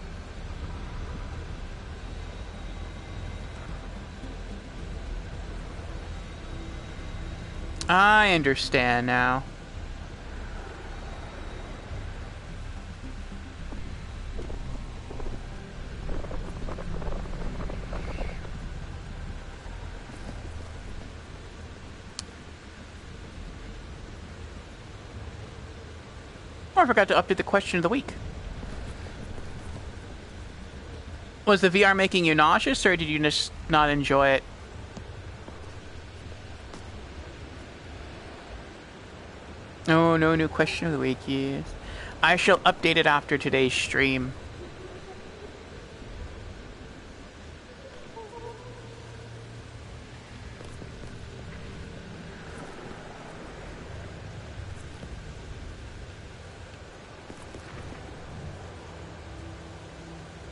I understand now. Oh, I forgot to update the question of the week. Was the VR making you nauseous, or did you just not enjoy it? Oh, no new question of the week, yes. I shall update it after today's stream.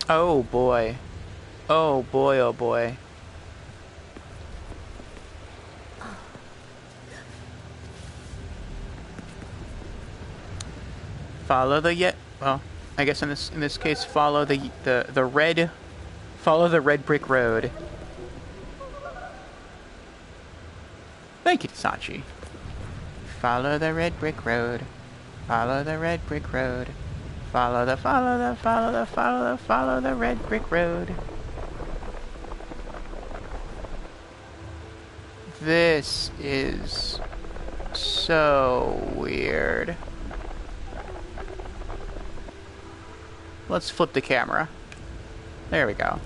Oh boy. Oh boy, oh boy. Follow the well, I guess in this case, follow the red, follow the red brick road. Thank you, Sachi. Follow the red brick road. Follow the red brick road. Follow the red brick road. This is so weird. Let's flip the camera. There we go.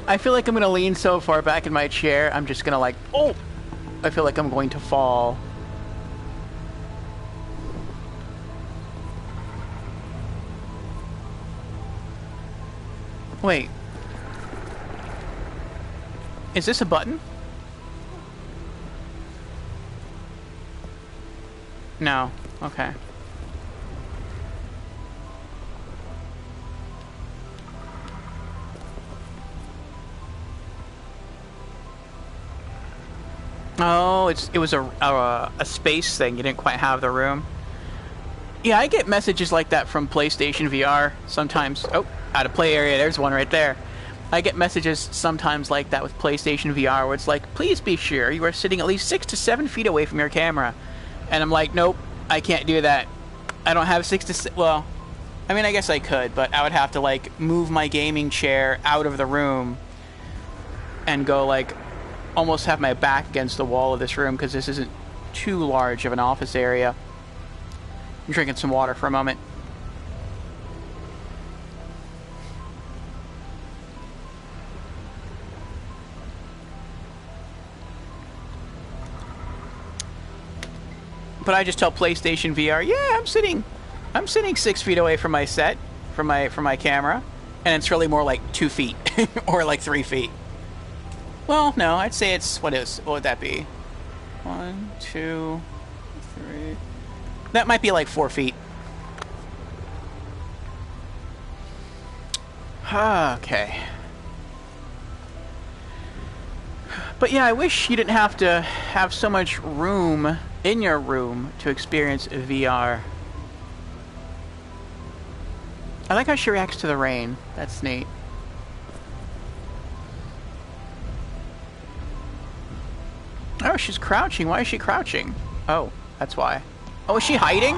I feel like I'm gonna lean so far back in my chair, I'm just gonna like, oh! I feel like I'm going to fall. Wait. Is this a button? No. Okay. Oh, it was a space thing. You didn't quite have the room. Yeah, I get messages like that from PlayStation VR sometimes. Oh, out of play area. There's one right there. I get messages sometimes like that with PlayStation VR where it's like, please be sure you are sitting at least 6 to 7 feet away from your camera. And I'm like, nope, I can't do that. I don't have 6 to... Well, I mean, I guess I could, but I would have to, like, move my gaming chair out of the room and go, like... almost have my back against the wall of this room because this isn't too large of an office area. I'm drinking some water for a moment. But I just tell PlayStation VR, yeah, I'm sitting 6 feet away from my set, from my camera. And it's really more like 2 feet or like 3 feet. Well, no, I'd say it's, what would that be? 1, 2, 3. That might be like 4 feet. Okay. But yeah, I wish you didn't have to have so much room in your room to experience VR. I like how she reacts to the rain. That's neat. Oh, she's crouching. Why is she crouching? Oh, that's why. Oh, is she hiding?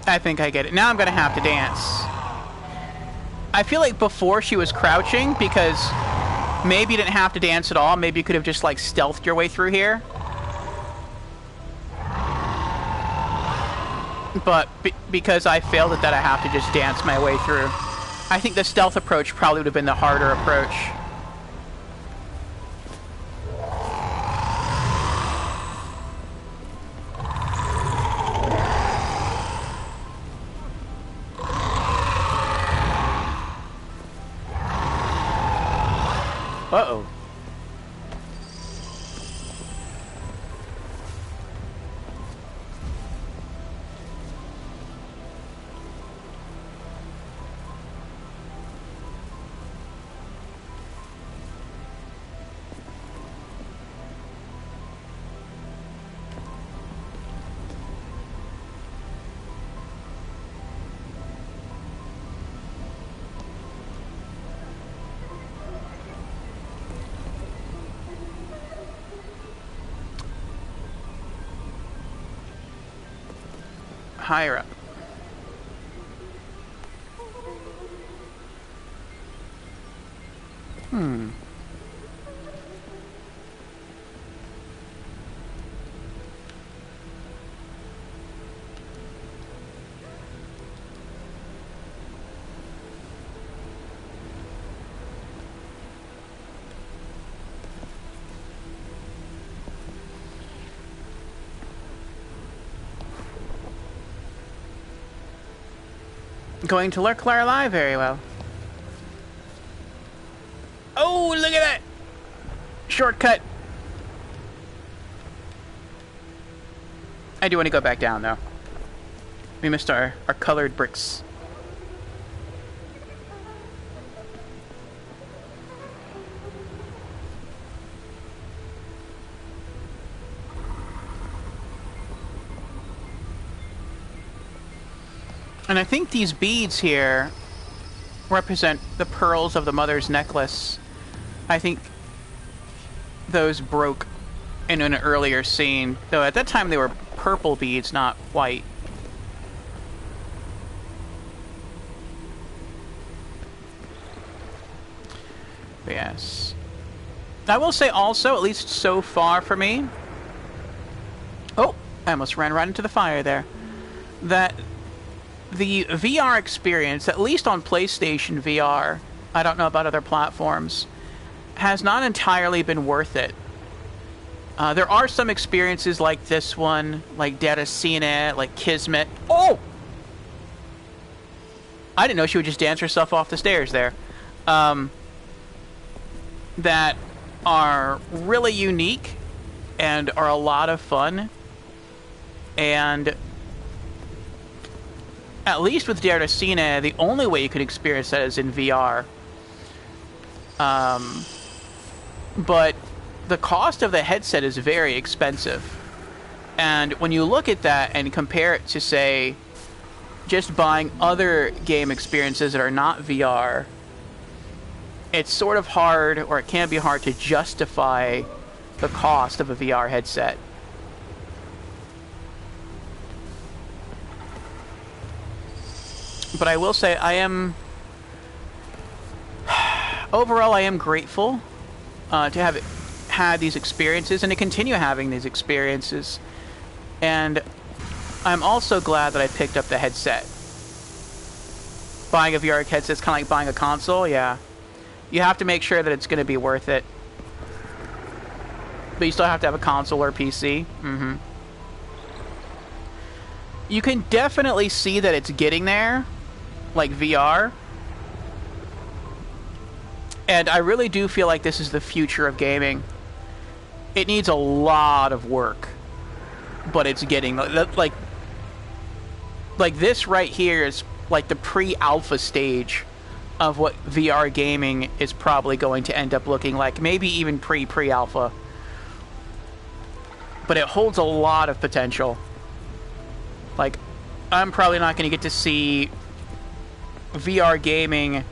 I think I get it. Now I'm gonna have to dance. I feel like before she was crouching because maybe you didn't have to dance at all. Maybe you could have just like stealthed your way through here. But because I failed at that, I have to just dance my way through. I think the stealth approach probably would have been the harder approach. Uh-oh. Higher up. Going to Lurklar Live very well. Oh, look at that! Shortcut. I do want to go back down, though. We missed our colored bricks. And I think these beads here represent the pearls of the mother's necklace. I think those broke in an earlier scene, though at that time they were purple beads, not white. But yes. I will say also, at least so far for me... Oh, I almost ran right into the fire there. That the VR experience, at least on PlayStation VR, I don't know about other platforms, has not entirely been worth it. There are some experiences like this one, like Dedecina, like Kismet. Oh! I didn't know she would just dance herself off the stairs there. That are really unique and are a lot of fun. And at least with Dedecina, the only way you could experience that is in VR. But the cost of the headset is very expensive. And when you look at that and compare it to, say, just buying other game experiences that are not VR, it's sort of hard, or it can be hard, to justify the cost of a VR headset. But I will say, overall, I am grateful to have had these experiences and to continue having these experiences. And I'm also glad that I picked up the headset. Buying a VR headset is kind of like buying a console, yeah. You have to make sure that it's going to be worth it. But you still have to have a console or PC. Mm-hmm. You can definitely see that it's getting there, like VR. And I really do feel like this is the future of gaming. It needs a lot of work, but it's getting like this right here is like the pre-alpha stage of what VR gaming is probably going to end up looking like, maybe even pre-alpha. But it holds a lot of potential. Like, I'm probably not going to get to see VR gaming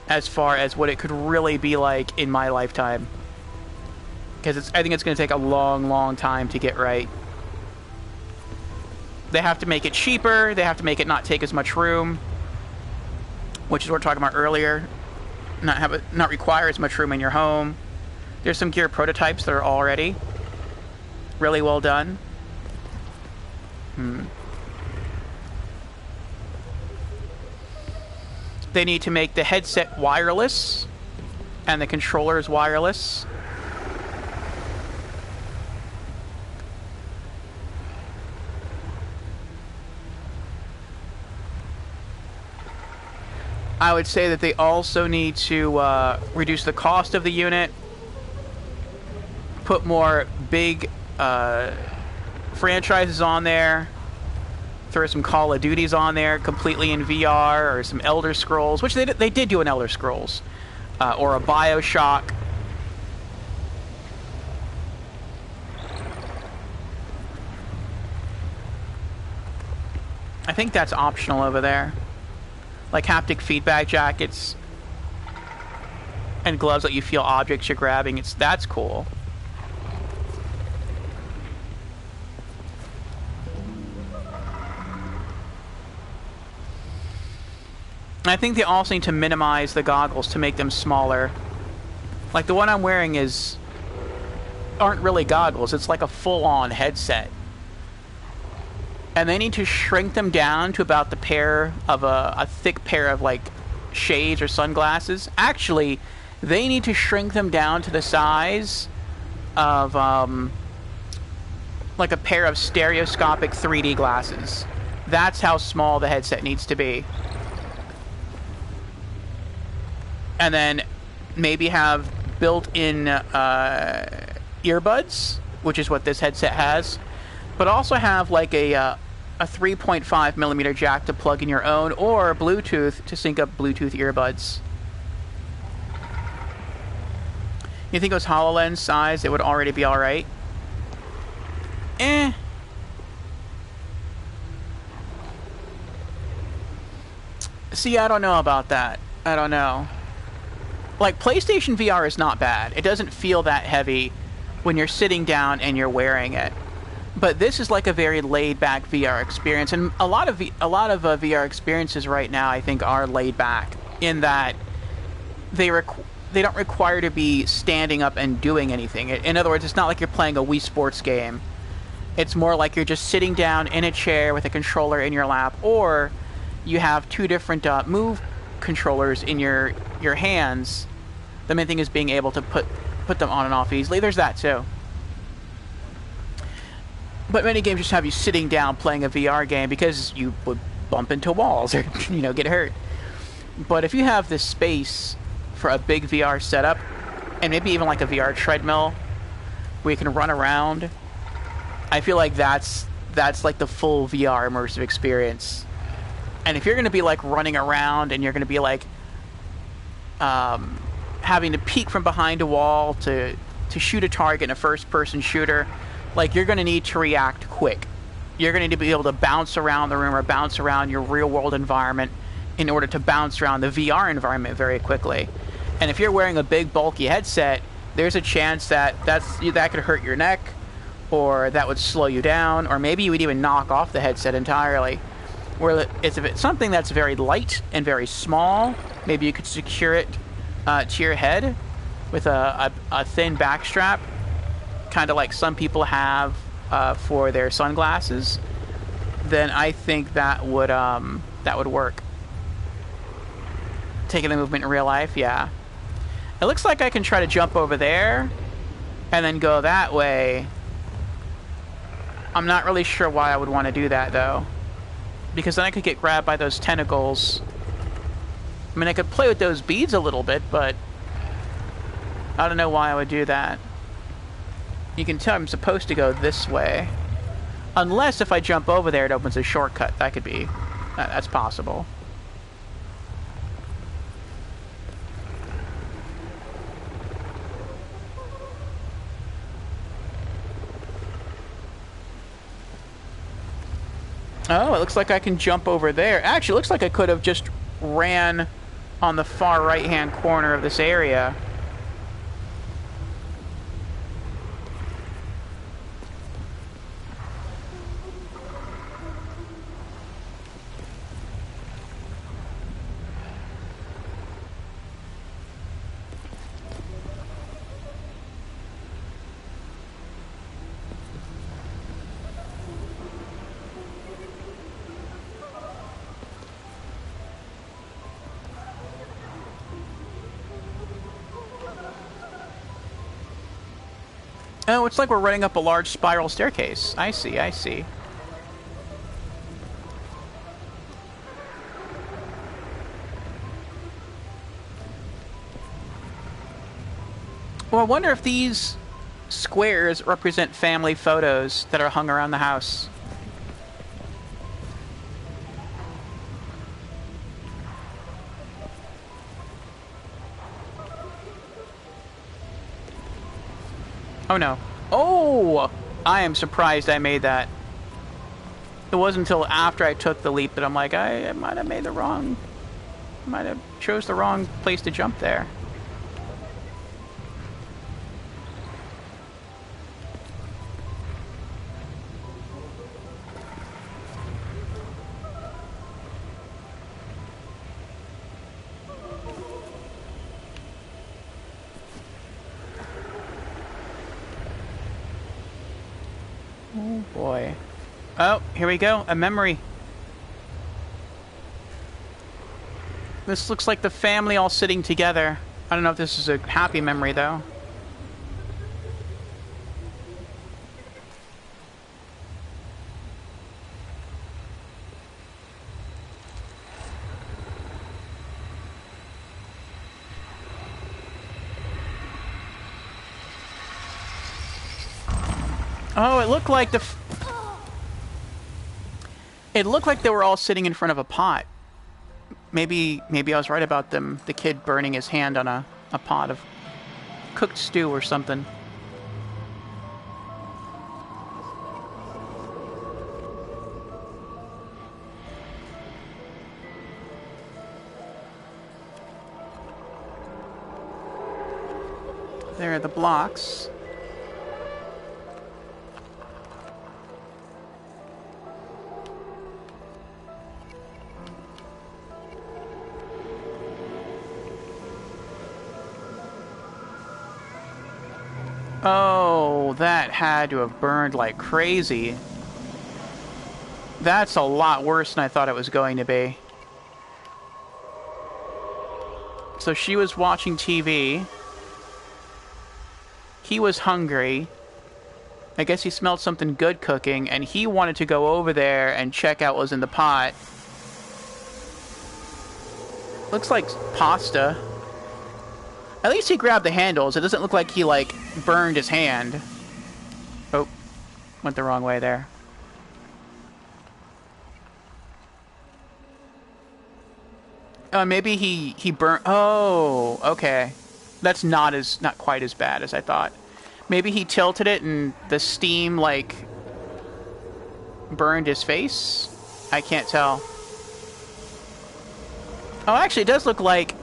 as far as what it could really be like in my lifetime. Because I think it's going to take a long, long time to get right. They have to make it cheaper. They have to make it not take as much room, which is what we were talking about earlier. Not require as much room in your home. There's some gear prototypes that are already really well done. They need to make the headset wireless and the controllers wireless. I would say that they also need to reduce the cost of the unit, put more big franchises on there, throw some Call of Duties on there completely in VR, or some Elder Scrolls, which they did do an Elder Scrolls, or a BioShock. I think that's optional over there. Like haptic feedback jackets and gloves that you feel objects you're grabbing. That's cool. I think they also need to minimize the goggles to make them smaller. Like the one I'm wearing aren't really goggles. It's like a full-on headset. And they need to shrink them down to about the pair of a thick pair of like shades or sunglasses. Actually, they need to shrink them down to the size of like a pair of stereoscopic 3D glasses. That's how small the headset needs to be. And then maybe have built-in earbuds, which is what this headset has, but also have like a 3.5 millimeter jack to plug in your own, or Bluetooth to sync up Bluetooth earbuds. You think it was HoloLens size, it would already be alright? See, I don't know about that. I don't know. Like, PlayStation VR is not bad. It doesn't feel that heavy when you're sitting down and you're wearing it. But this is like a very laid-back VR experience, and a lot of VR experiences right now, I think, are laid back in that they don't require to be standing up and doing anything. In other words, it's not like you're playing a Wii Sports game. It's more like you're just sitting down in a chair with a controller in your lap, or you have two different Move controllers in your hands. The main thing is being able to put them on and off easily. There's that too. But many games just have you sitting down playing a VR game because you would bump into walls or, get hurt. But if you have this space for a big VR setup, and maybe even like a VR treadmill where you can run around, I feel like that's like the full VR immersive experience. And if you're going to be like running around and you're going to be like having to peek from behind a wall to shoot a target in a first-person shooter, like, you're going to need to react quick. You're going to need to be able to bounce around the room or bounce around your real-world environment in order to bounce around the VR environment very quickly. And if you're wearing a big, bulky headset, there's a chance that could hurt your neck, or that would slow you down, or maybe you would even knock off the headset entirely. Where if it's something that's very light and very small, maybe you could secure it to your head with a thin back strap, kind of like some people have for their sunglasses. then I think that would work. Taking the movement in real life, yeah. It looks like I can try to jump over there and then go that way. I'm not really sure why I would want to do that, though. Because then I could get grabbed by those tentacles. I mean, I could play with those beads a little bit, but I don't know why I would do that. You can tell I'm supposed to go this way. Unless if I jump over there, it opens a shortcut. That could be... that's possible. Oh, it looks like I can jump over there. Actually, it looks like I could have just ran on the far right-hand corner of this area. Oh, it's like we're running up a large spiral staircase. I see, I see. Well, I wonder if these squares represent family photos that are hung around the house. Oh no. Oh! I am surprised I made that. It wasn't until after I took the leap that I'm like, I might have made the wrong... might have chose the wrong place to jump there. Oh boy. Oh, here we go. A memory. This looks like the family all sitting together. I don't know if this is a happy memory, though. Oh, it looked like it looked like they were all sitting in front of a pot. Maybe I was right about them. The kid burning his hand on a pot of cooked stew or something. There are the blocks. Oh, that had to have burned like crazy. That's a lot worse than I thought it was going to be. So she was watching TV. He was hungry. I guess he smelled something good cooking, and he wanted to go over there and check out what was in the pot. Looks like pasta. At least he grabbed the handles. It doesn't look like he, like, burned his hand. Oh, went the wrong way there. Maybe he burnt... Oh, okay. That's not quite as bad as I thought. Maybe he tilted it and the steam, like, burned his face? I can't tell. Oh, actually, it does look like...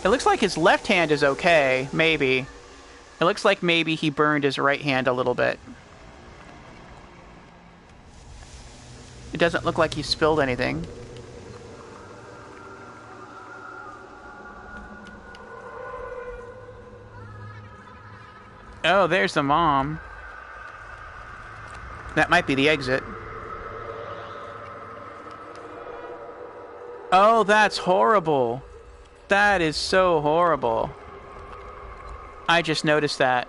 It looks like his left hand is okay, maybe. It looks like maybe he burned his right hand a little bit. It doesn't look like he spilled anything. Oh, there's the mom. That might be the exit. Oh, that's horrible. That is so horrible. I just noticed that.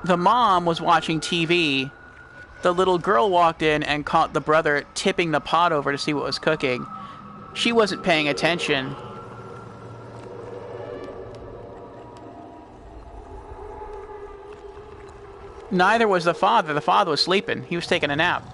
The mom was watching TV. The little girl walked in and caught the brother tipping the pot over to see what was cooking. She wasn't paying attention. Neither was the father. The father was sleeping. He was taking a nap.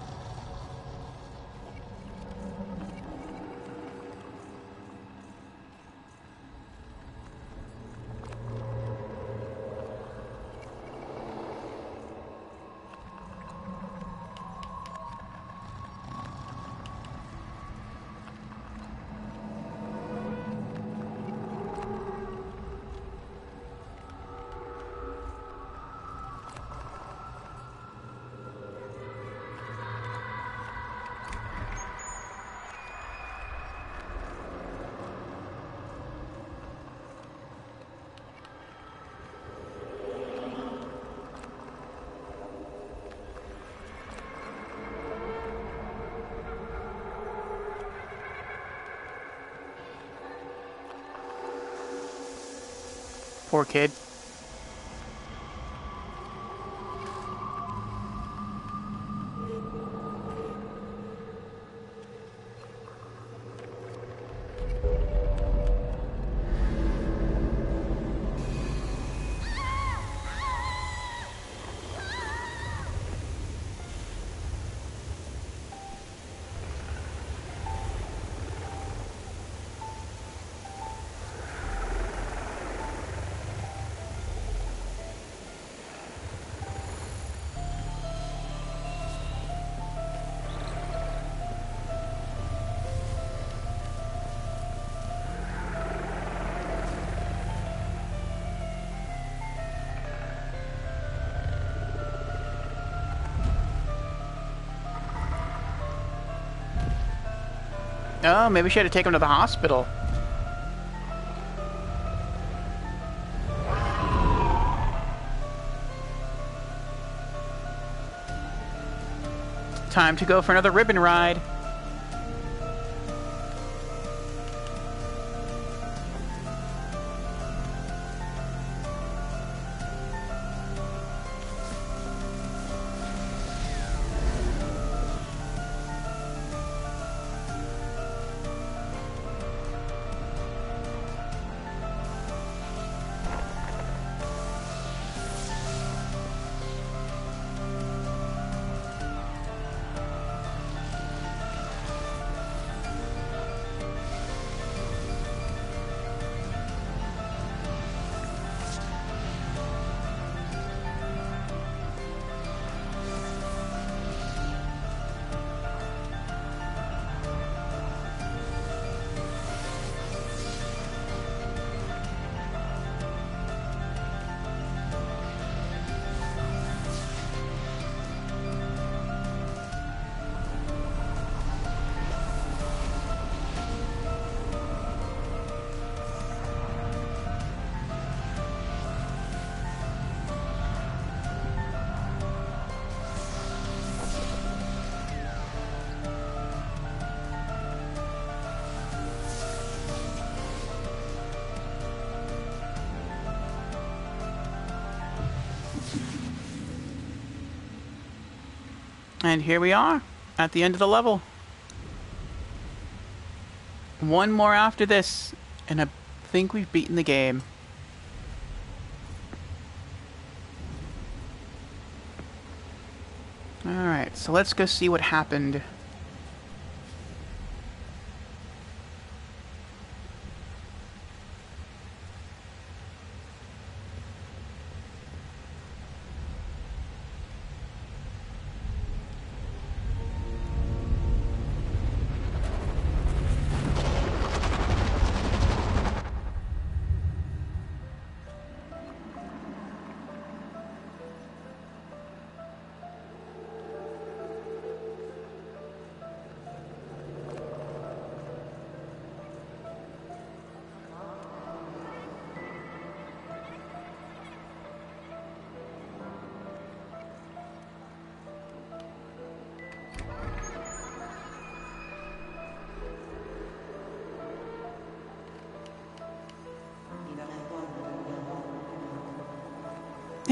Poor kid. Oh, maybe she had to take him to the hospital. Time to go for another ribbon ride. And here we are, at the end of the level. One more after this, and I think we've beaten the game. Alright, so let's go see what happened.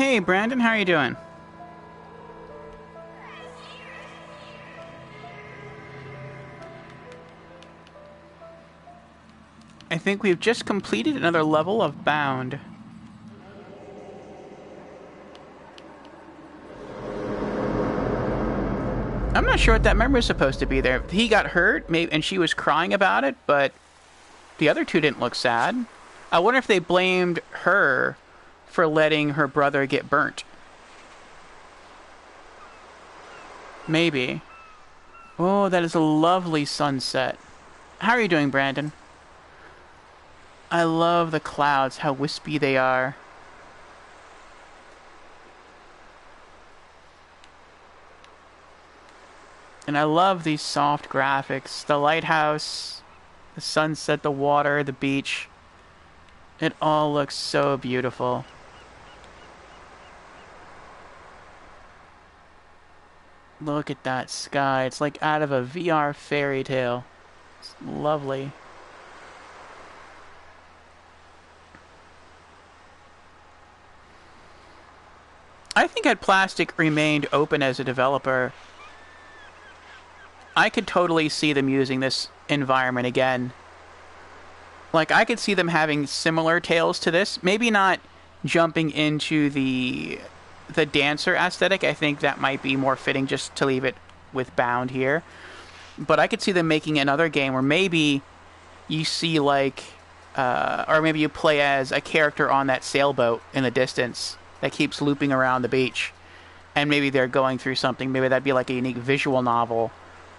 Hey, Brandon, how are you doing? I think we've just completed another level of Bound. I'm not sure what that memory is supposed to be there. He got hurt, maybe, and she was crying about it, but the other two didn't look sad. I wonder if they blamed her for letting her brother get burnt. Maybe. Oh, that is a lovely sunset. How are you doing, Brandon? I love the clouds, how wispy they are. And I love these soft graphics. The lighthouse, the sunset, the water, the beach. It all looks so beautiful. Look at that sky. It's like out of a VR fairy tale. It's lovely. I think had Plastic remained open as a developer, I could totally see them using this environment again. Like, I could see them having similar tales to this. Maybe not jumping into the dancer aesthetic. I think that might be more fitting just to leave it with Bound here. But I could see them making another game where maybe you see, like, or maybe you play as a character on that sailboat in the distance that keeps looping around the beach. And maybe they're going through something. Maybe that'd be like a unique visual novel,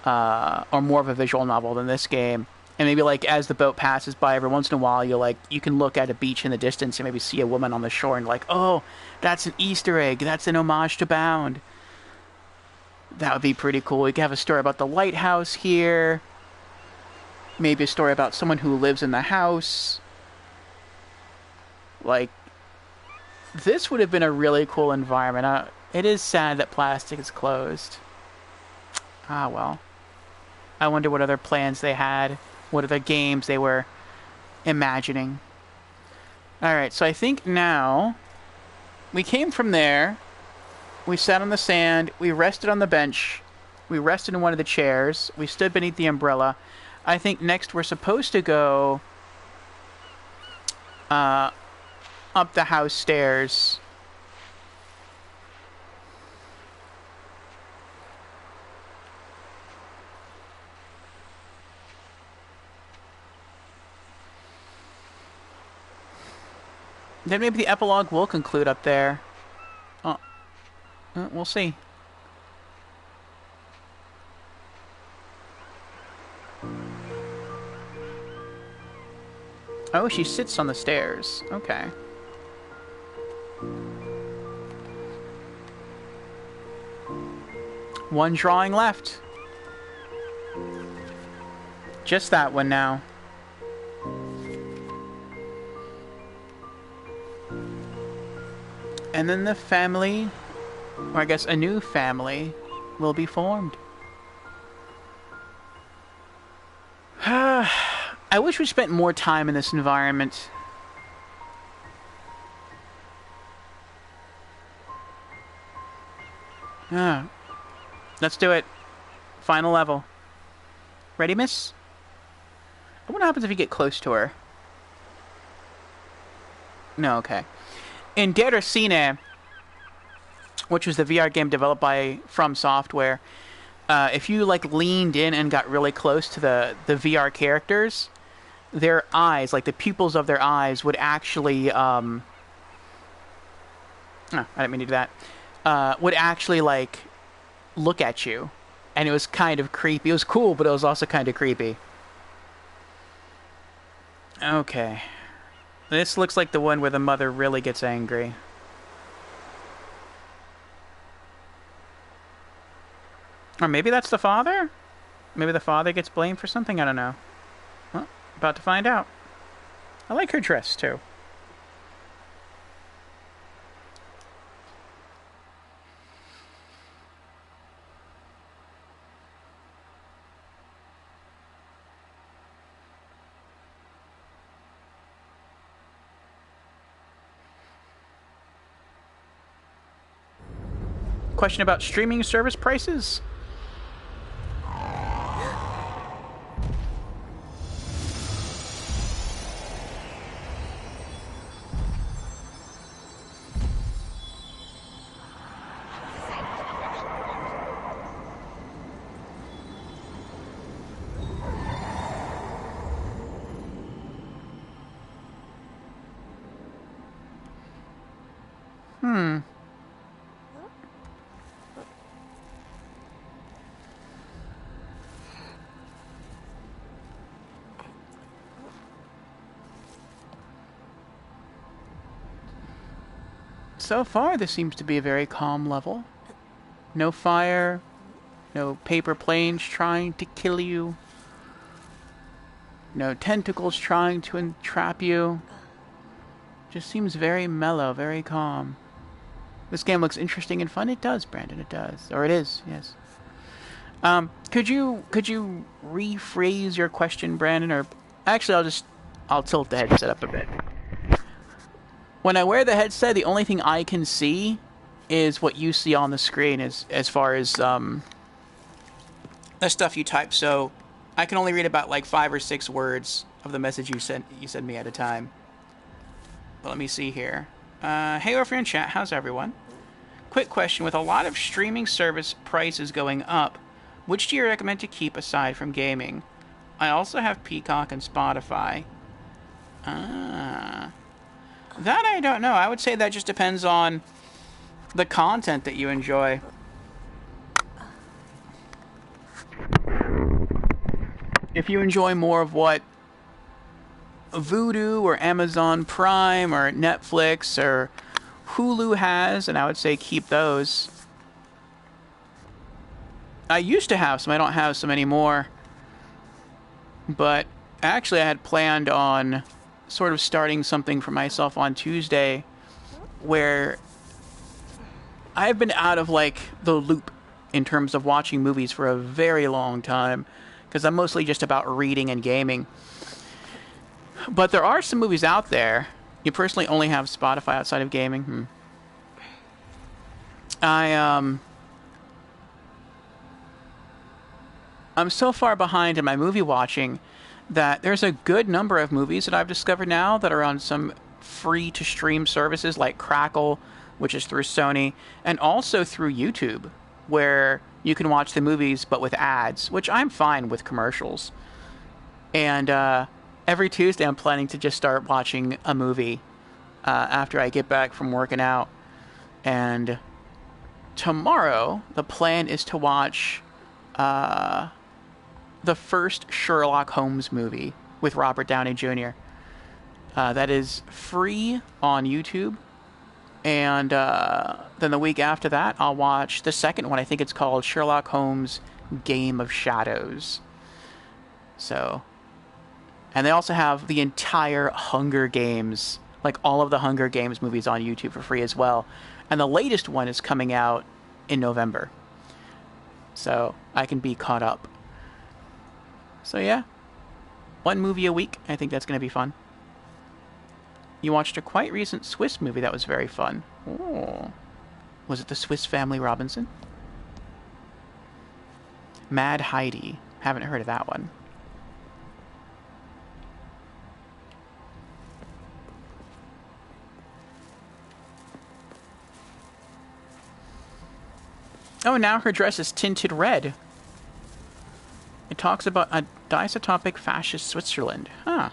or more of a visual novel than this game. And maybe, like, as the boat passes by, every once in a while, you can look at a beach in the distance and maybe see a woman on the shore and like, oh, that's an Easter egg. That's an homage to Bound. That would be pretty cool. We could have a story about the lighthouse here. Maybe a story about someone who lives in the house. Like, this would have been a really cool environment. It is sad that Plastic is closed. Ah, well. I wonder what other plans they had. What other games they were imagining. Alright, so I think now we came from there. We sat on the sand. We rested on the bench. We rested in one of the chairs. We stood beneath the umbrella. I think next we're supposed to go up the house stairs. Then maybe the epilogue will conclude up there. Oh, we'll see. Oh, she sits on the stairs. Okay. One drawing left. Just that one now. And then the family, or I guess a new family, will be formed. I wish we spent more time in this environment. Let's do it. Final level. Ready, miss? What happens if you get close to her? No, okay. In Deracine, which was the VR game developed by From Software, if you, like, leaned in and got really close to the VR characters, their eyes, like the pupils of their eyes, would actually, oh, I didn't mean to do that, would actually, like, look at you. And it was kind of creepy. It was cool, but it was also kind of creepy. Okay. This looks like the one where the mother really gets angry. Or maybe that's the father? Maybe the father gets blamed for something? I don't know. Well, about to find out. I like her dress, too. question about streaming service prices? So far, this seems to be a very calm level. No fire, no paper planes trying to kill you, no tentacles trying to entrap you. Just seems very mellow, very calm. This game looks interesting and fun. It does, Brandon. It does, or it is. Yes. Could you rephrase your question, Brandon? Or actually, I'll tilt the headset up a bit. When I wear the headset, the only thing I can see is what you see on the screen as far as the stuff you type. So I can only read about like 5 or 6 words of the message you send me at a time. But let me see here. Hey, over in chat, how's everyone? Quick question: with a lot of streaming service prices going up, which do you recommend to keep aside from gaming? I also have Peacock and Spotify. That I don't know. I would say that just depends on the content that you enjoy. If you enjoy more of what Vudu or Amazon Prime or Netflix or Hulu has, and I would say keep those. I used to have some. I don't have some anymore. But actually I had planned on sort of starting something for myself on Tuesday where I've been out of like the loop in terms of watching movies for a very long time because I'm mostly just about reading and gaming. But there are some movies out there. You personally only have Spotify outside of gaming? I'm so far behind in my movie watching that there's a good number of movies that I've discovered now that are on some free-to-stream services like Crackle, which is through Sony, and also through YouTube, where you can watch the movies but with ads, which I'm fine with commercials. And every Tuesday I'm planning to just start watching a movie after I get back from working out. And tomorrow, the plan is to watch the first Sherlock Holmes movie with Robert Downey Jr. That is free on YouTube. And then the week after that, I'll watch the second one. I think it's called Sherlock Holmes Game of Shadows. So, and they also have the entire Hunger Games, like all of the Hunger Games movies on YouTube for free as well. And the latest one is coming out in November. So I can be caught up. So yeah, one movie a week. I think that's going to be fun. You watched a quite recent Swiss movie that was very fun. Oh. Was it The Swiss Family Robinson? Mad Heidi. Haven't heard of that one. Oh, now her dress is tinted red. It talks about a disotopic fascist Switzerland. Huh.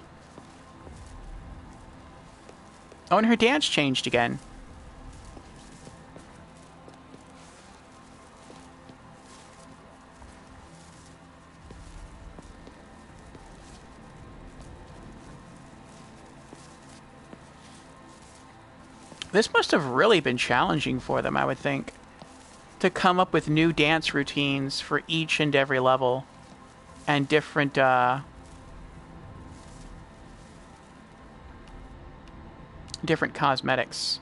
Oh, and her dance changed again. This must have really been challenging for them, I would think, to come up with new dance routines for each and every level. And different, different cosmetics.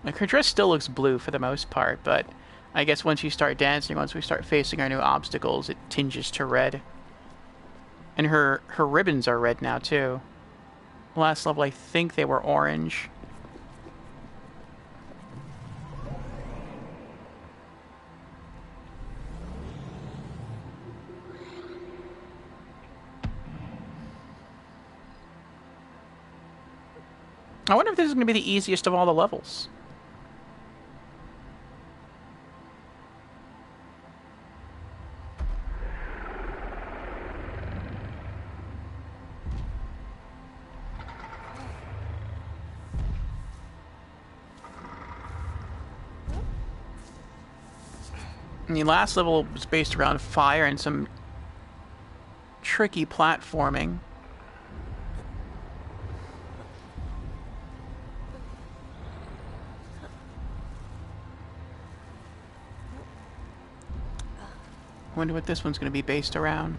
Like, her dress still looks blue for the most part, but I guess once you start dancing, once we start facing our new obstacles, it tinges to red. And her ribbons are red now, too. Last level, I think they were orange. I wonder if this is going to be the easiest of all the levels. And the last level was based around fire and some tricky platforming. I wonder what this one's going to be based around.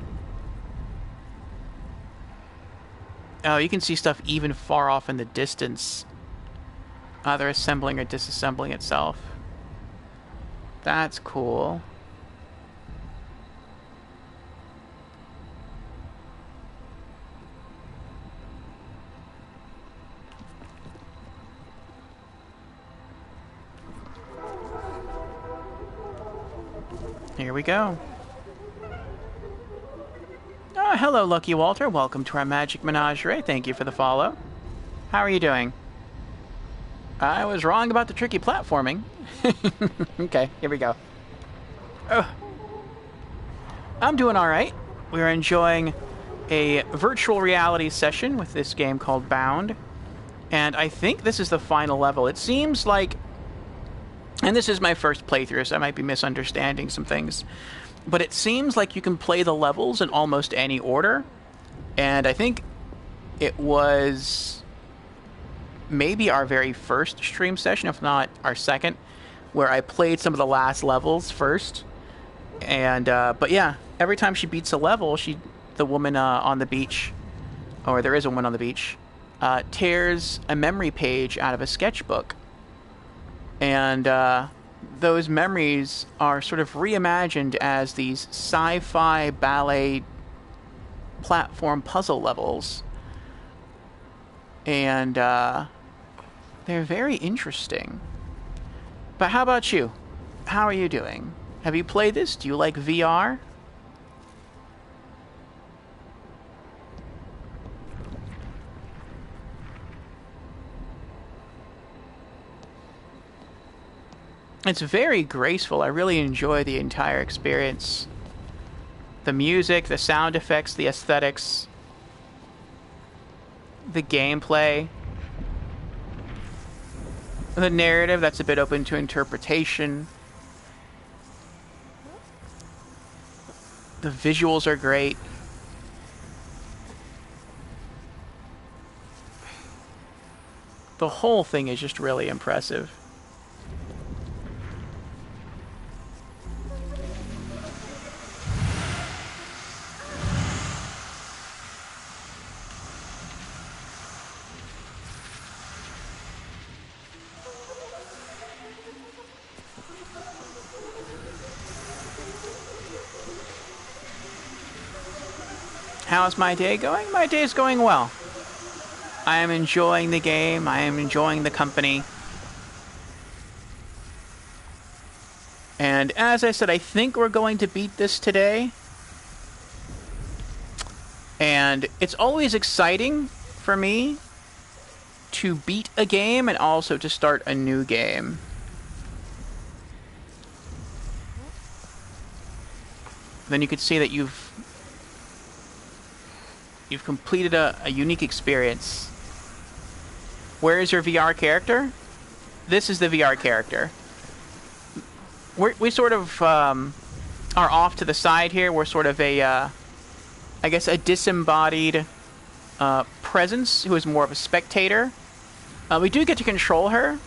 Oh, you can see stuff even far off in the distance. Either assembling or disassembling itself. That's cool. Here we go. Oh, hello, Lucky Walter. Welcome to our Magic Menagerie. Thank you for the follow. How are you doing? I was wrong about the tricky platforming. Okay, here we go. Oh. I'm doing alright. We're enjoying a virtual reality session with this game called Bound. And I think this is the final level. It seems like... And this is my first playthrough, so I might be misunderstanding some things. But it seems like you can play the levels in almost any order. And I think it was maybe our very first stream session, if not our second, where I played some of the last levels first. And, but yeah, every time she beats a level, the woman on the beach, or there is a woman on the beach, tears a memory page out of a sketchbook. And those memories are sort of reimagined as these sci-fi ballet platform puzzle levels. And they're very interesting. But how about you? How are you doing? Have you played this? Do you like VR? It's very graceful. I really enjoy the entire experience. The music, the sound effects, the aesthetics, the gameplay, the narrative that's a bit open to interpretation. The visuals are great. The whole thing is just really impressive. How's my day going? My day's going well. I am enjoying the game. I am enjoying the company. And as I said, I think we're going to beat this today. And it's always exciting for me to beat a game and also to start a new game. Then you could see that you've completed a unique experience. Where is your VR character? This is the VR character. We sort of are off to the side here. We're sort of a, I guess, a disembodied presence who is more of a spectator. We do get to control her,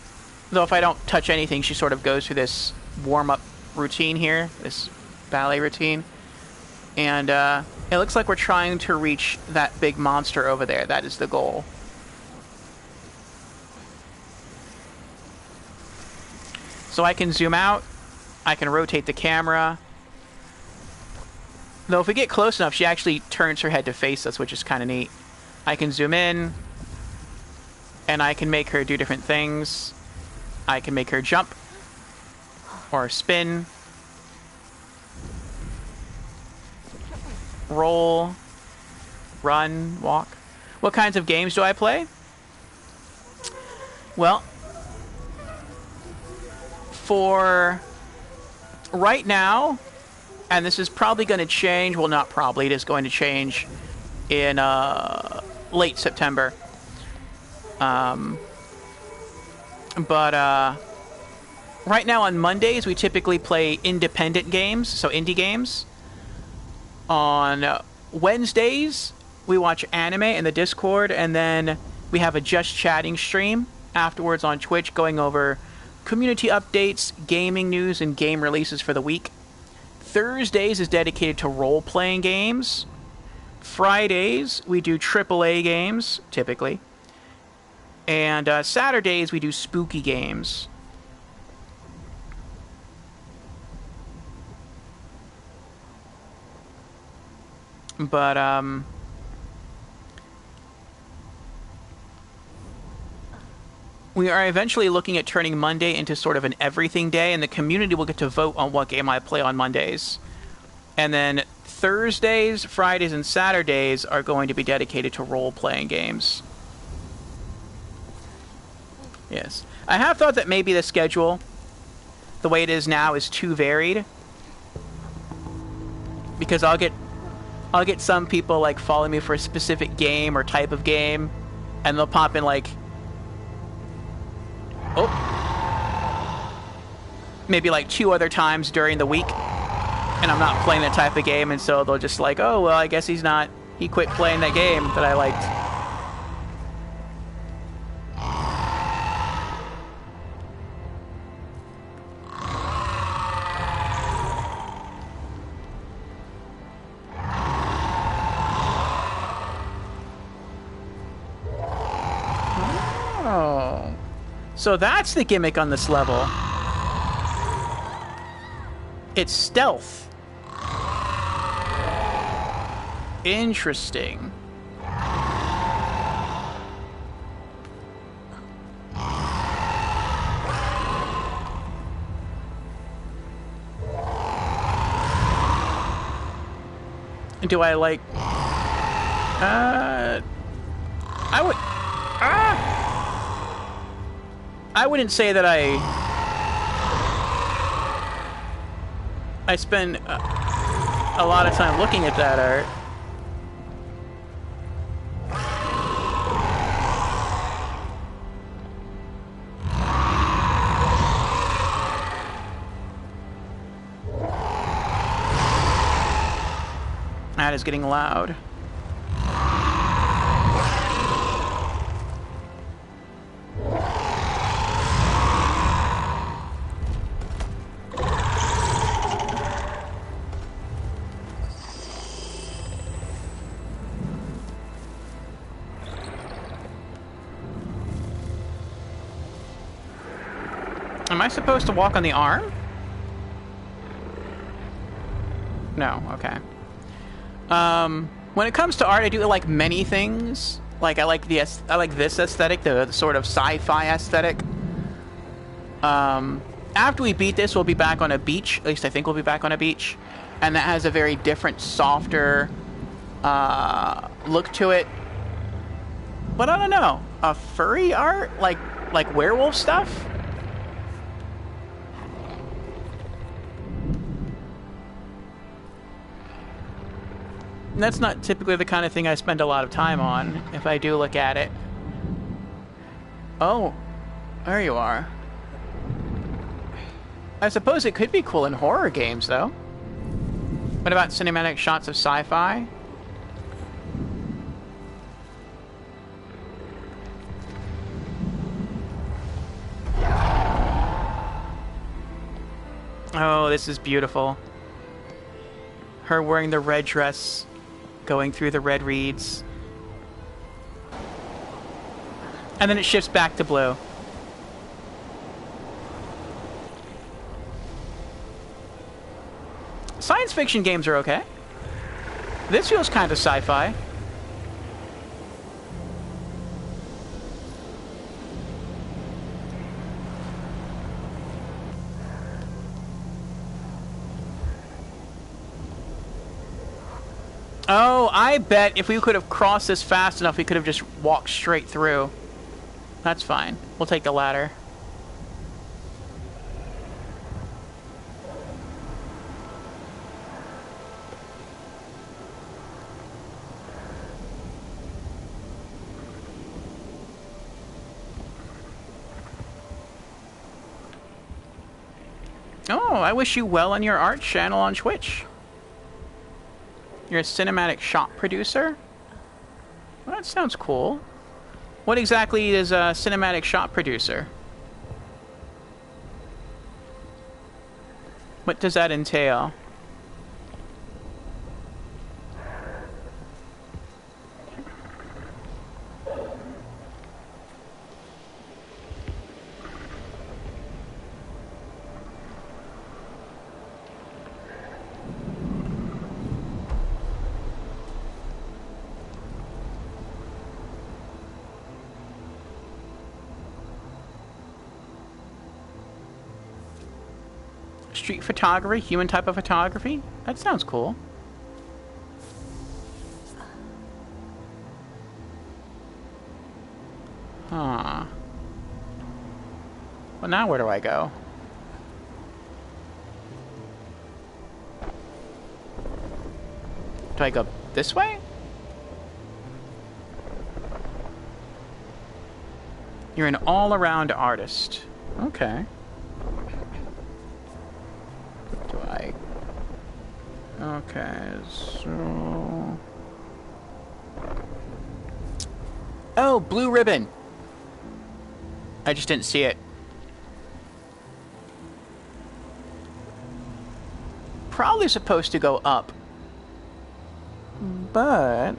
though if I don't touch anything, she sort of goes through this warm-up routine here, this ballet routine. And it looks like we're trying to reach that big monster over there. That is the goal. So I can zoom out. I can rotate the camera. Though if we get close enough, she actually turns her head to face us, which is kind of neat. I can zoom in. And I can make her do different things. I can make her jump. Or spin. Roll, run, walk. What kinds of games do I play? Well, for right now, and this is probably going to change, well, not probably, it is going to change in late September. But right now on Mondays, we typically play independent games, so indie games. On Wednesdays, we watch anime in the Discord, and then we have a Just Chatting stream afterwards on Twitch going over community updates, gaming news, and game releases for the week. Thursdays is dedicated to role-playing games. Fridays, we do AAA games, typically. And Saturdays, we do spooky games. But, we are eventually looking at turning Monday into sort of an everything day, and the community will get to vote on what game I play on Mondays. And then Thursdays, Fridays, and Saturdays are going to be dedicated to role-playing games. Yes. I have thought that maybe the schedule, the way it is now, is too varied. Because I'll get some people, like, following me for a specific game or type of game, and they'll pop in, like... maybe like 2 other times during the week, and I'm not playing that type of game, and so they'll just like, oh, well, I guess he quit playing that game that I liked. Oh. So that's the gimmick on this level. It's stealth. Interesting. Do I like... I wouldn't say that I spend a lot of time looking at that art. That is getting loud. Am I supposed to walk on the arm? No, okay. When it comes to art, I do like many things. Like I like this aesthetic, the sort of sci-fi aesthetic. After we beat this, we'll be back on a beach. At least I think we'll be back on a beach, and that has a very different, softer look to it. But I don't know, a furry art, like werewolf stuff. That's not typically the kind of thing I spend a lot of time on, if I do look at it. Oh, there you are. I suppose it could be cool in horror games, though. What about cinematic shots of sci-fi? Oh, this is beautiful. Her wearing the red dress, going through the red reeds. And then it shifts back to blue. Science fiction games are okay. This feels kind of sci-fi. Oh, I bet if we could have crossed this fast enough, we could have just walked straight through. That's fine. We'll take the ladder. Oh, I wish you well on your art channel on Twitch. You're a cinematic shot producer? Well, that sounds cool. What exactly is a cinematic shot producer? What does that entail? Street photography, human type of photography? That sounds cool. Huh. Well, now where do I go? Do I go this way? You're an all-around artist. Okay. Do I... Okay, so... Oh, blue ribbon! I just didn't see it. Probably supposed to go up. But...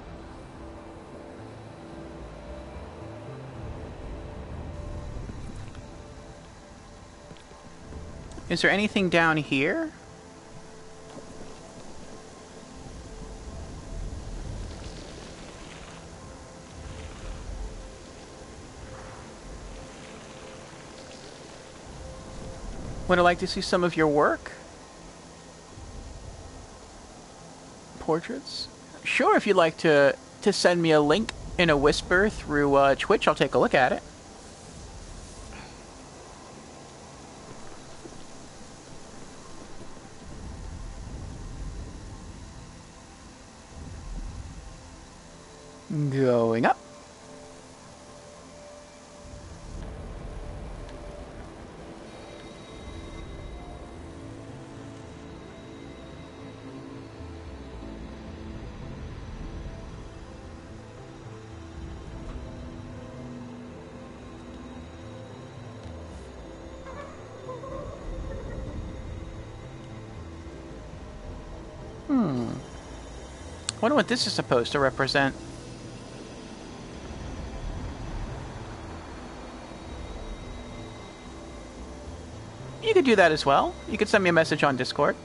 Is there anything down here? Would I like to see some of your work? Portraits? Sure, if you'd like to send me a link in a whisper through Twitch, I'll take a look at it. Going up. Wonder what this is supposed to represent. You could do that as well. You could send me a message on Discord.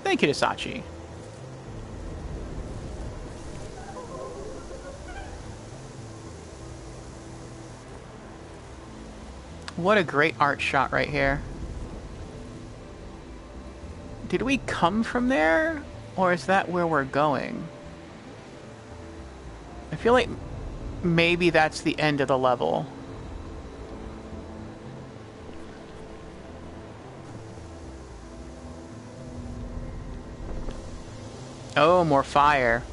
Thank you, Sachi. What a great art shot right here. Did we come from there? Or is that where we're going? I feel like maybe that's the end of the level. Oh, more fire.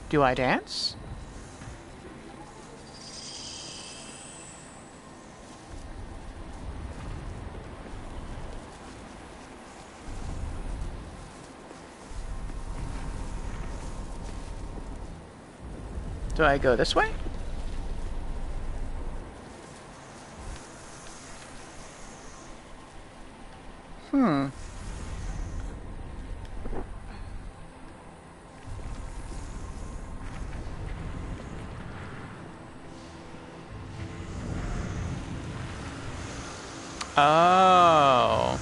Do I dance? Do I go this way? Oh.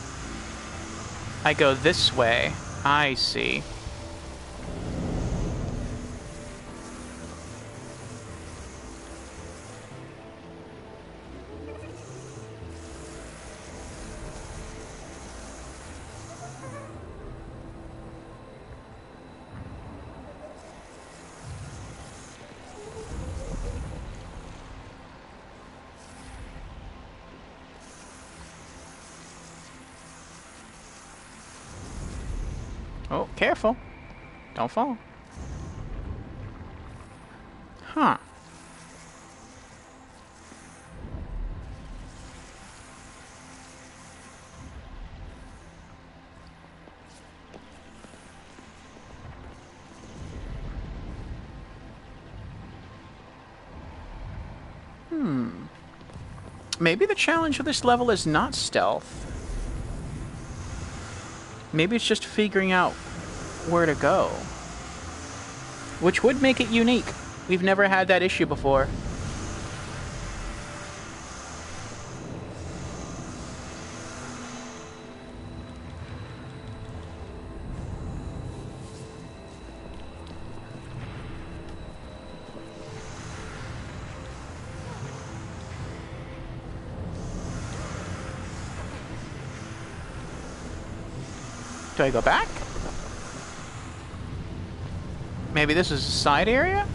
I go this way. I see. Oh, careful. Don't fall. Huh. Maybe the challenge of this level is not stealth. Maybe it's just figuring out where to go. Which would make it unique. We've never had that issue before. Do I go back? Maybe this is a side area?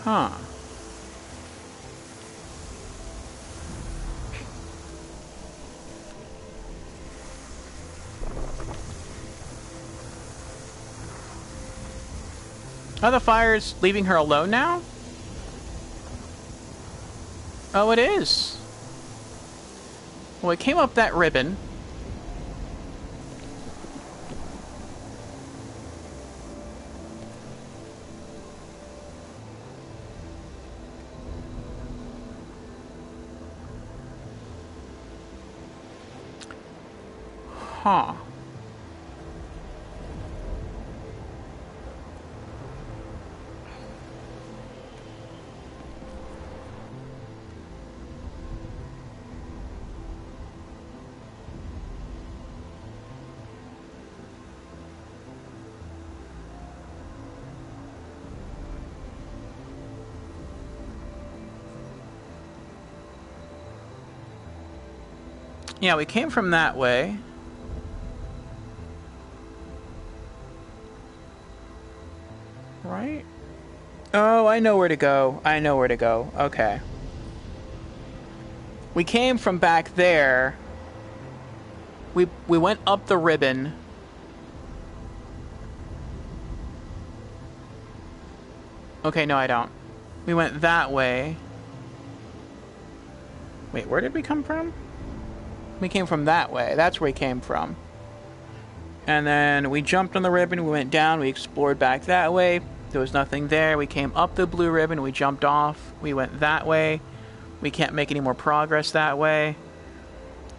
Huh. Oh, the fire's leaving her alone now? Oh, it is. Well, it came up that ribbon. Huh. Yeah, we came from that way. Right? Oh, I know where to go. I know where to go. Okay. We came from back there. We went up the ribbon. Okay, no, I don't. We went that way. Wait, where did we come from? We came from that way. That's where we came from. And then we jumped on the ribbon. We went down. We explored back that way. There was nothing there. We came up the blue ribbon. We jumped off. We went that way. We can't make any more progress that way.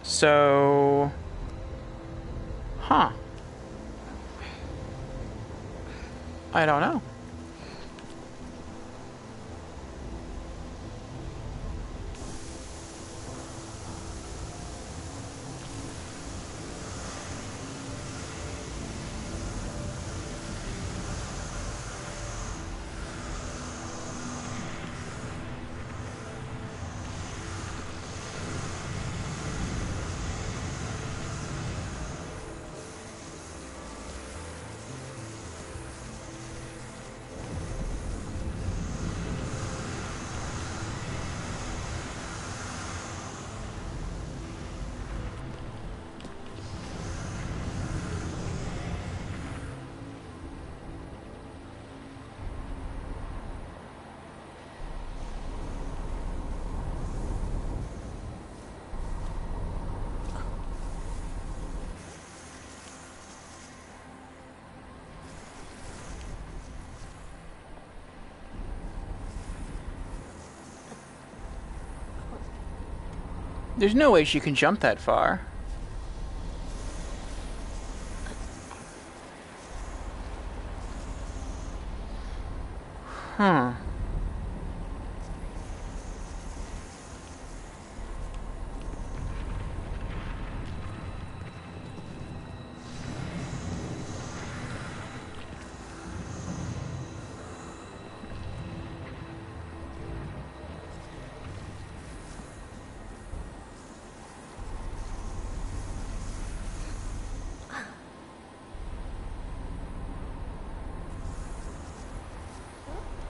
So... Huh. I don't know. There's no way she can jump that far. Huh.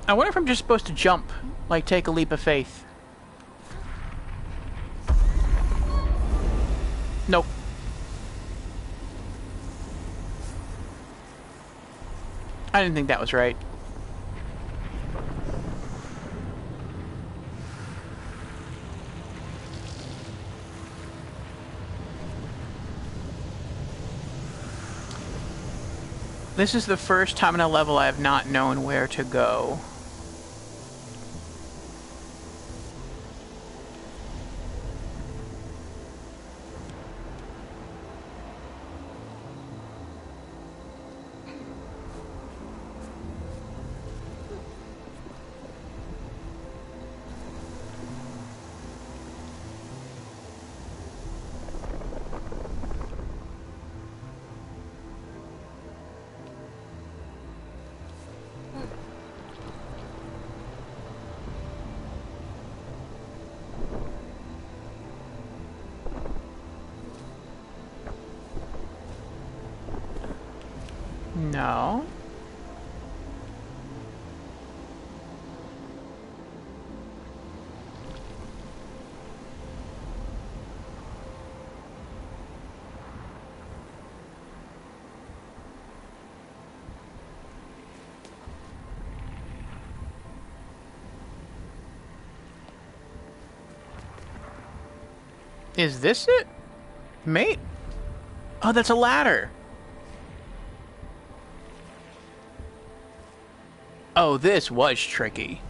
I wonder if I'm just supposed to jump, like take a leap of faith. Nope. I didn't think that was right. This is the first time in a level I have not known where to go. No. Is this it? Mate? Oh, that's a ladder. Oh, this was tricky.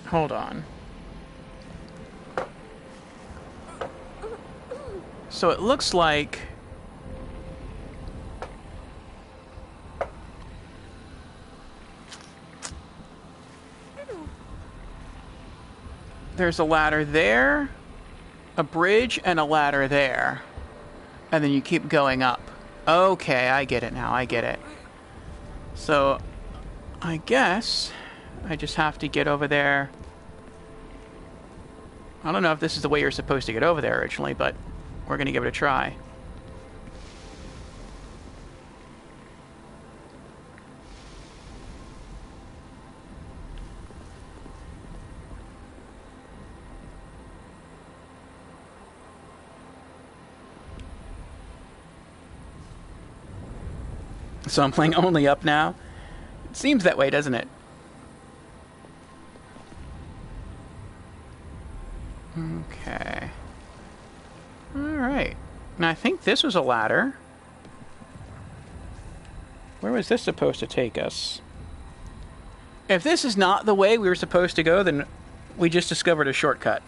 Hold on. So it looks like... there's a ladder there, a bridge, and a ladder there. And then you keep going up. Okay, I get it now, I get it. So, I guess I just have to get over there. I don't know if this is the way you're supposed to get over there originally, but we're going to give it a try. So I'm playing only up now? It seems that way, doesn't it? Okay. Alright. And I think this was a ladder. Where was this supposed to take us? If this is not the way we were supposed to go, then we just discovered a shortcut.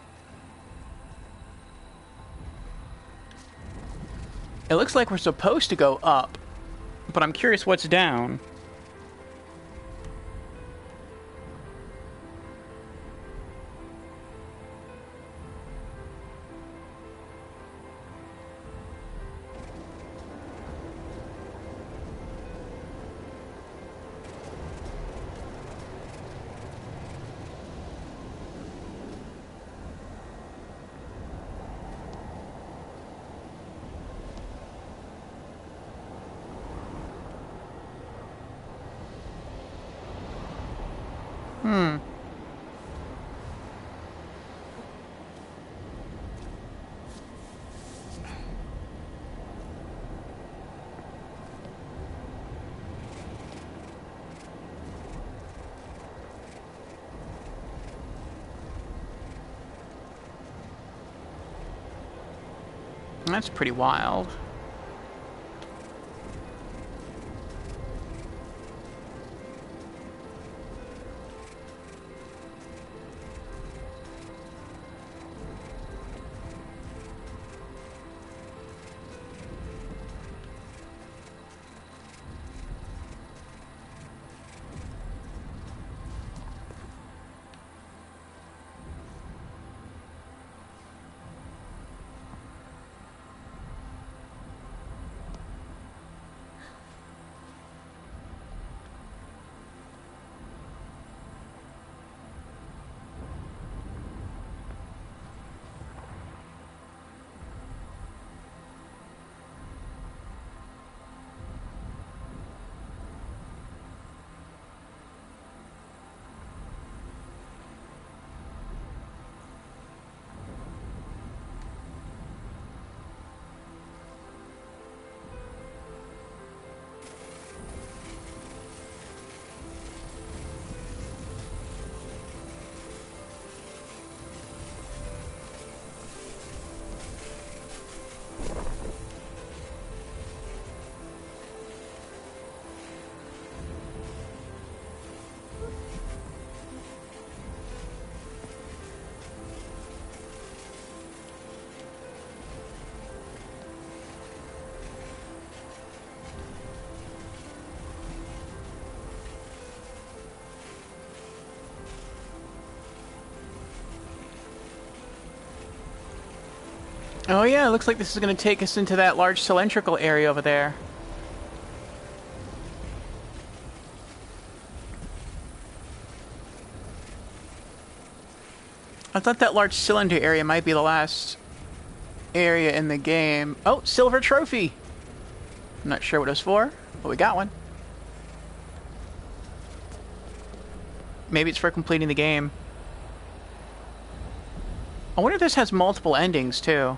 It looks like we're supposed to go up, but I'm curious what's down. That's pretty wild. Oh yeah, it looks like this is going to take us into that large cylindrical area over there. I thought that large cylinder area might be the last area in the game. Oh, silver trophy! I'm not sure what it was for, but we got one. Maybe it's for completing the game. I wonder if this has multiple endings, too.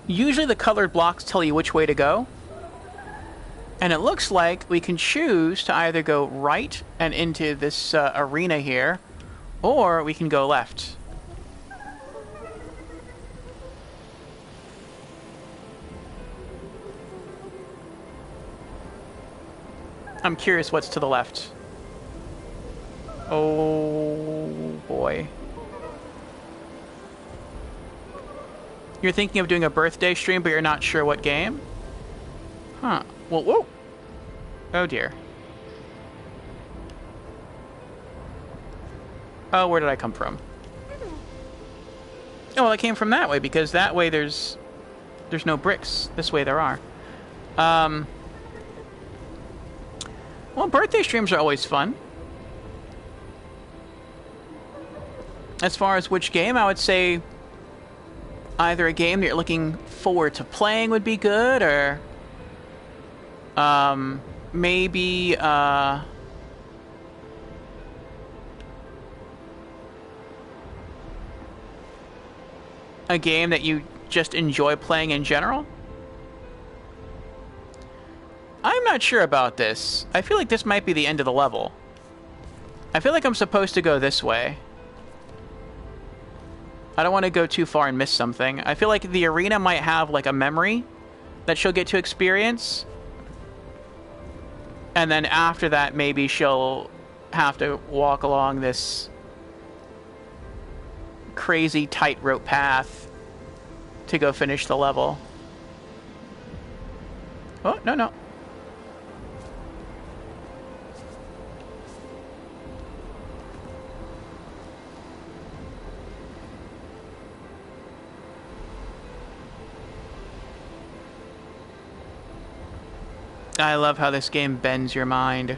Usually the colored blocks tell you which way to go. And it looks like we can choose to either go right and into this arena here, or we can go left. I'm curious what's to the left. Oh, boy. You're thinking of doing a birthday stream, but you're not sure what game? Huh. Well, whoa. Oh, dear. Oh, where did I come from? Oh, well, I came from that way, because that way there's no bricks. This way there are. Well, birthday streams are always fun. As far as which game, I would say either a game that you're looking forward to playing would be good, or maybe a game that you just enjoy playing in general. I'm not sure about this. I feel like this might be the end of the level. I feel like I'm supposed to go this way. I don't want to go too far and miss something. I feel like the arena might have like a memory that she'll get to experience. And then after that, maybe she'll have to walk along this crazy tightrope path to go finish the level. Oh, no, no. I love how this game bends your mind.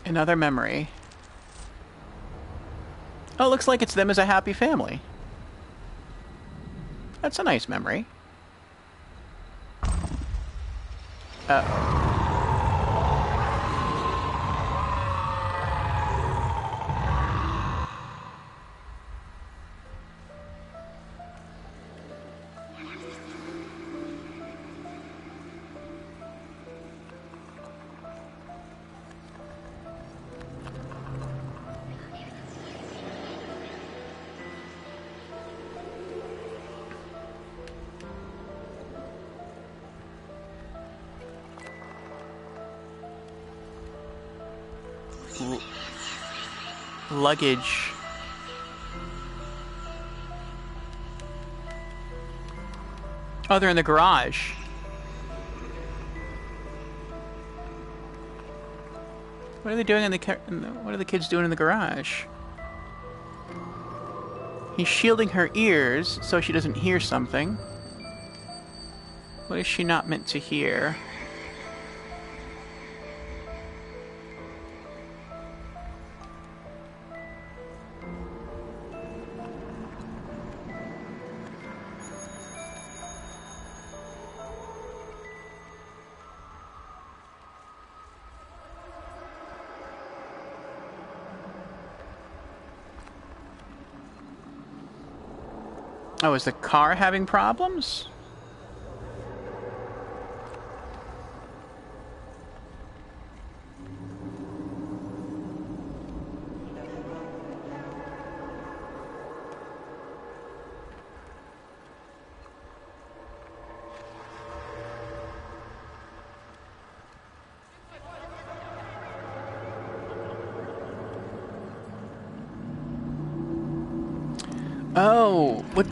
Another memory. Oh, it looks like it's them as a happy family. That's a nice memory. Luggage. Oh, they're in the garage. What are they doing what are the kids doing in the garage? He's shielding her ears so she doesn't hear something. What is she not meant to hear? Oh, is the car having problems? Oh, what?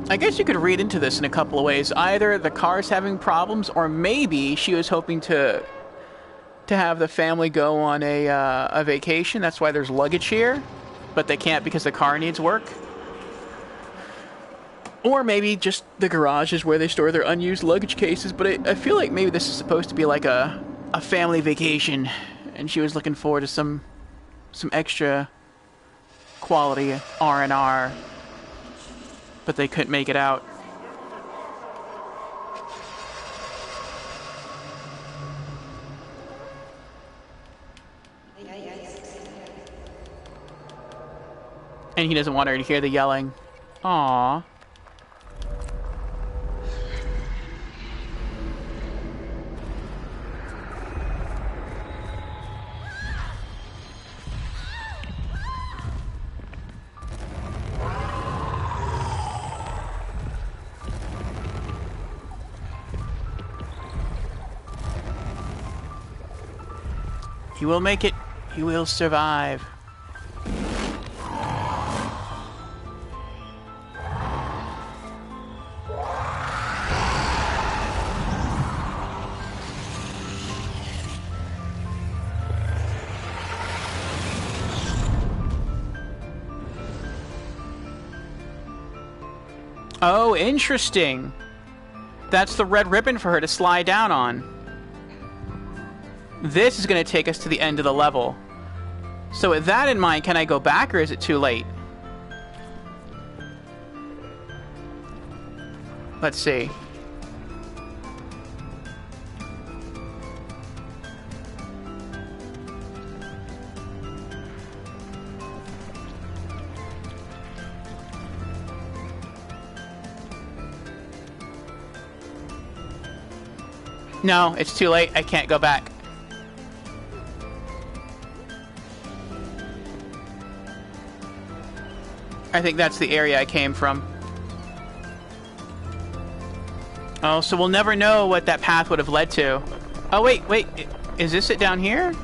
I guess you could read into this in a couple of ways. Either the car's having problems, or maybe she was hoping to have the family go on a vacation. That's why there's luggage here, but they can't because the car needs work. Or maybe just the garage is where they store their unused luggage cases, but I feel like maybe this is supposed to be like a family vacation, and she was looking forward to some extra quality R&R, but they couldn't make it out. And he doesn't want her to hear the yelling. Aww. He will make it. He will survive. Oh, interesting. That's the red ribbon for her to slide down on. This is going to take us to the end of the level. So with that in mind, can I go back or is it too late? Let's see. No, it's too late. I can't go back. I think that's the area I came from. Oh, so we'll never know what that path would have led to. Oh, wait. Is this it down here?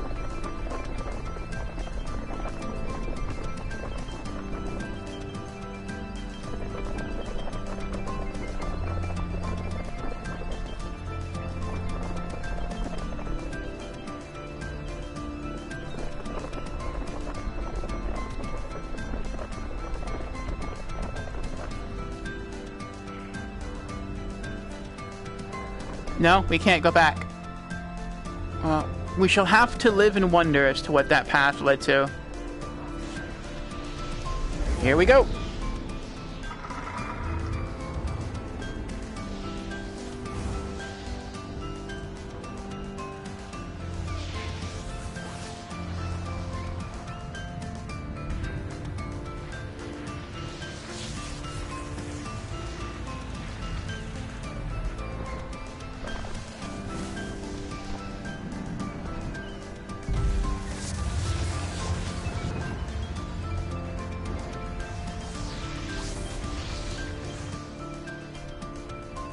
No, we can't go back. We shall have to live in wonder as to what that path led to. Here we go.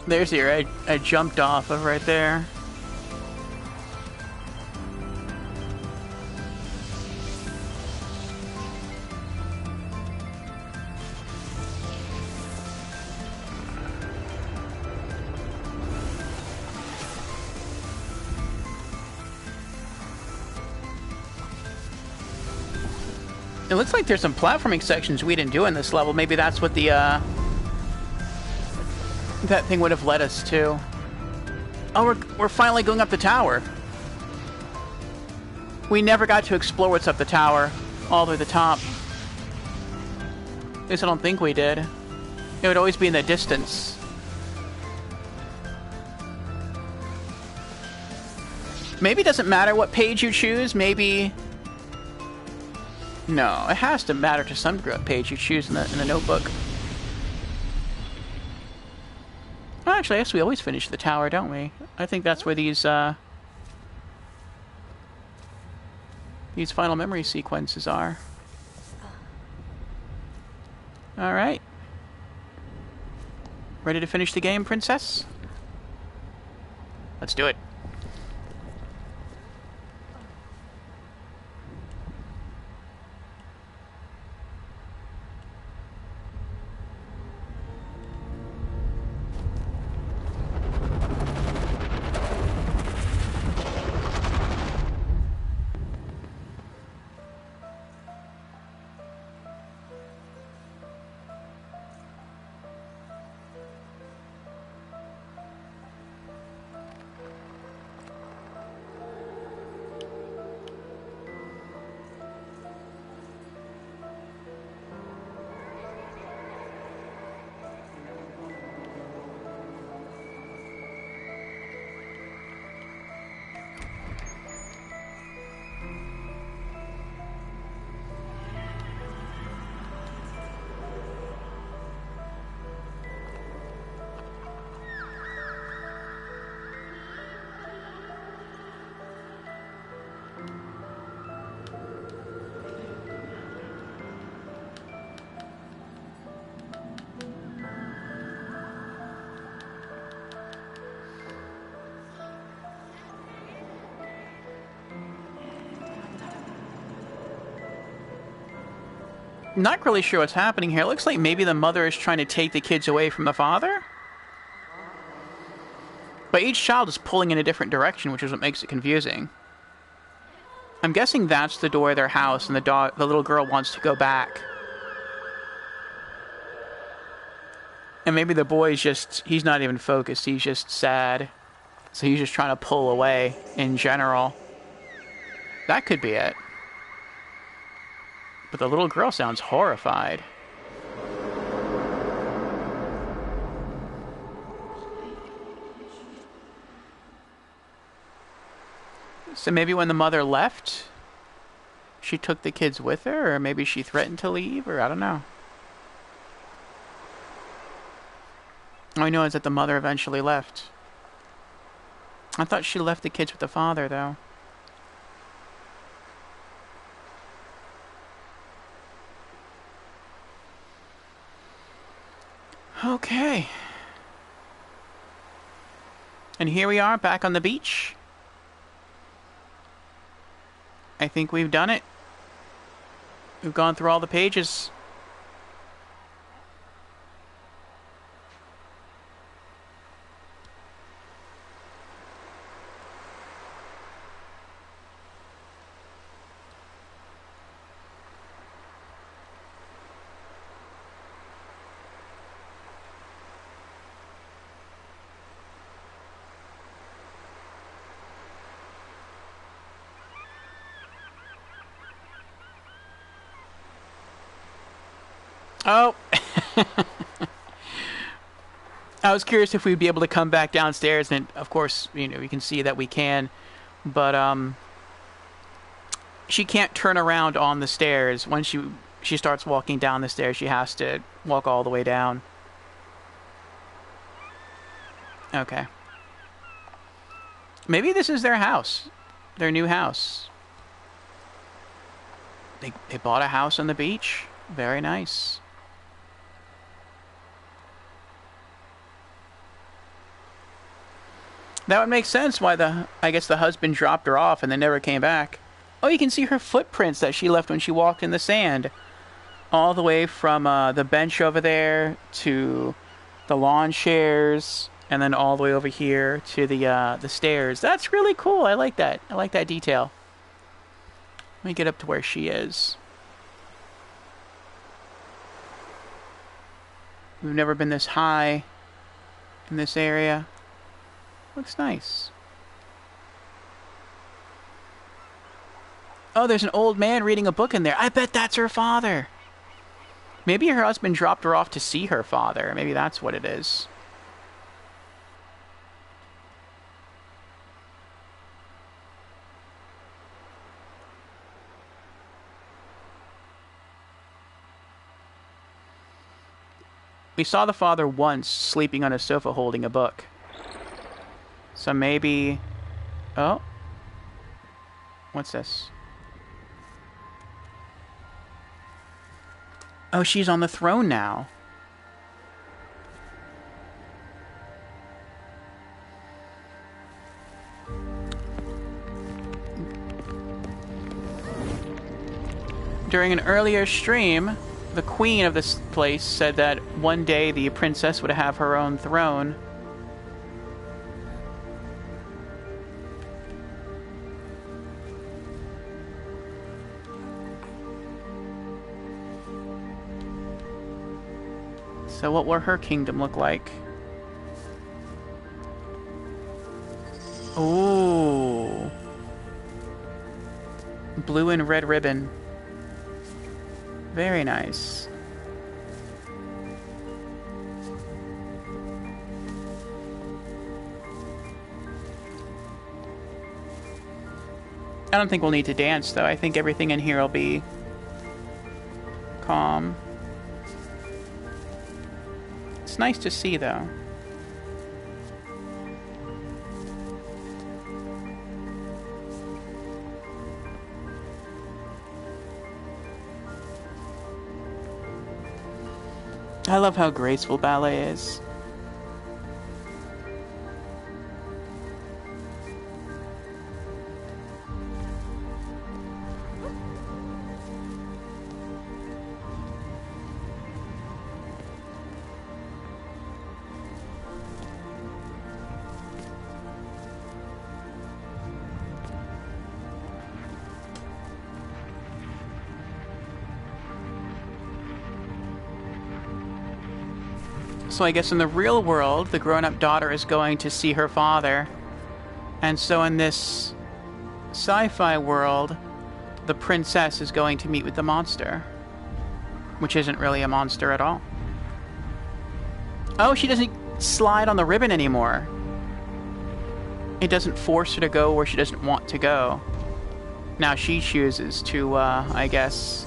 There's the area I jumped off of right there. It looks like there's some platforming sections we didn't do in this level. Maybe that's what the that thing would have led us to. Oh, we're finally going up the tower. We never got to explore what's up the tower, all the way to the top. At least I don't think we did. It would always be in the distance. Maybe it doesn't matter what page you choose. Maybe... No, it has to matter to some degree what page you choose in the notebook. Well, actually, I guess we always finish the tower, don't we? I think that's where these final memory sequences are. Alright. Ready to finish the game, princess? Let's do it. Not really sure what's happening here. It looks like maybe the mother is trying to take the kids away from the father. But each child is pulling in a different direction, which is what makes it confusing. I'm guessing that's the door of their house, and the little girl wants to go back. And maybe the boy's he's not even focused, he's just sad. So he's just trying to pull away in general. That could be it. But the little girl sounds horrified. So maybe when the mother left, she took the kids with her, or maybe she threatened to leave, or I don't know. All I know is that the mother eventually left. I thought she left the kids with the father, though. Okay. And here we are, back on the beach. I think we've done it. We've gone through all the pages. Oh. I was curious if we'd be able to come back downstairs, and of course, you can see that we can, but she can't turn around on the stairs. When she starts walking down the stairs, she has to walk all the way down. Okay. Maybe this is their house. Their new house. They bought a house on the beach. Very nice. That would make sense why I guess the husband dropped her off and then never came back. Oh, you can see her footprints that she left when she walked in the sand. All the way from the bench over there to the lawn chairs, and then all the way over here to the stairs. That's really cool. I like that. I like that detail. Let me get up to where she is. We've never been this high in this area. Looks nice. Oh, there's an old man reading a book in there. I bet that's her father. Maybe her husband dropped her off to see her father. Maybe that's what it is. We saw the father once sleeping on a sofa holding a book. So maybe... Oh. What's this? Oh, she's on the throne now. During an earlier stream, the queen of this place said that one day the princess would have her own throne. So what will her kingdom look like? Ooh. Blue and red ribbon. Very nice. I don't think we'll need to dance, though. I think everything in here will be calm. It's nice to see, though. I love how graceful ballet is. So I guess in the real world, the grown-up daughter is going to see her father. And so in this sci-fi world, the princess is going to meet with the monster. Which isn't really a monster at all. Oh, she doesn't slide on the ribbon anymore. It doesn't force her to go where she doesn't want to go. Now she chooses to, I guess...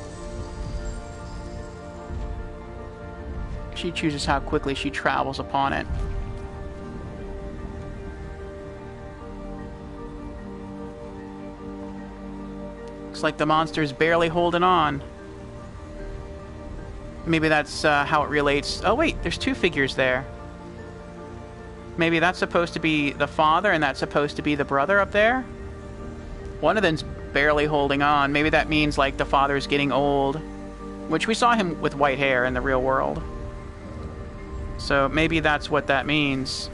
She chooses how quickly she travels upon it. Looks like the monster's barely holding on. Maybe that's how it relates. Oh wait, there's two figures there. Maybe that's supposed to be the father and that's supposed to be the brother up there? One of them's barely holding on. Maybe that means like the father's getting old. Which we saw him with white hair in the real world. So maybe that's what that means.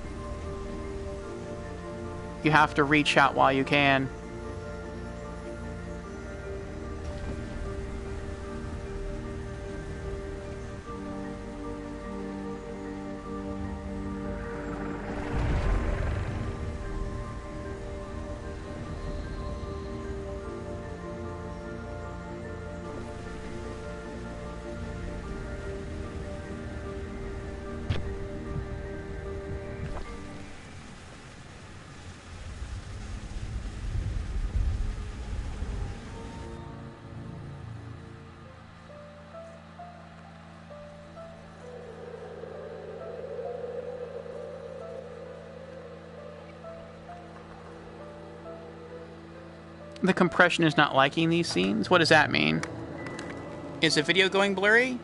You have to reach out while you can. The compression is not liking these scenes? What does that mean? Is the video going blurry?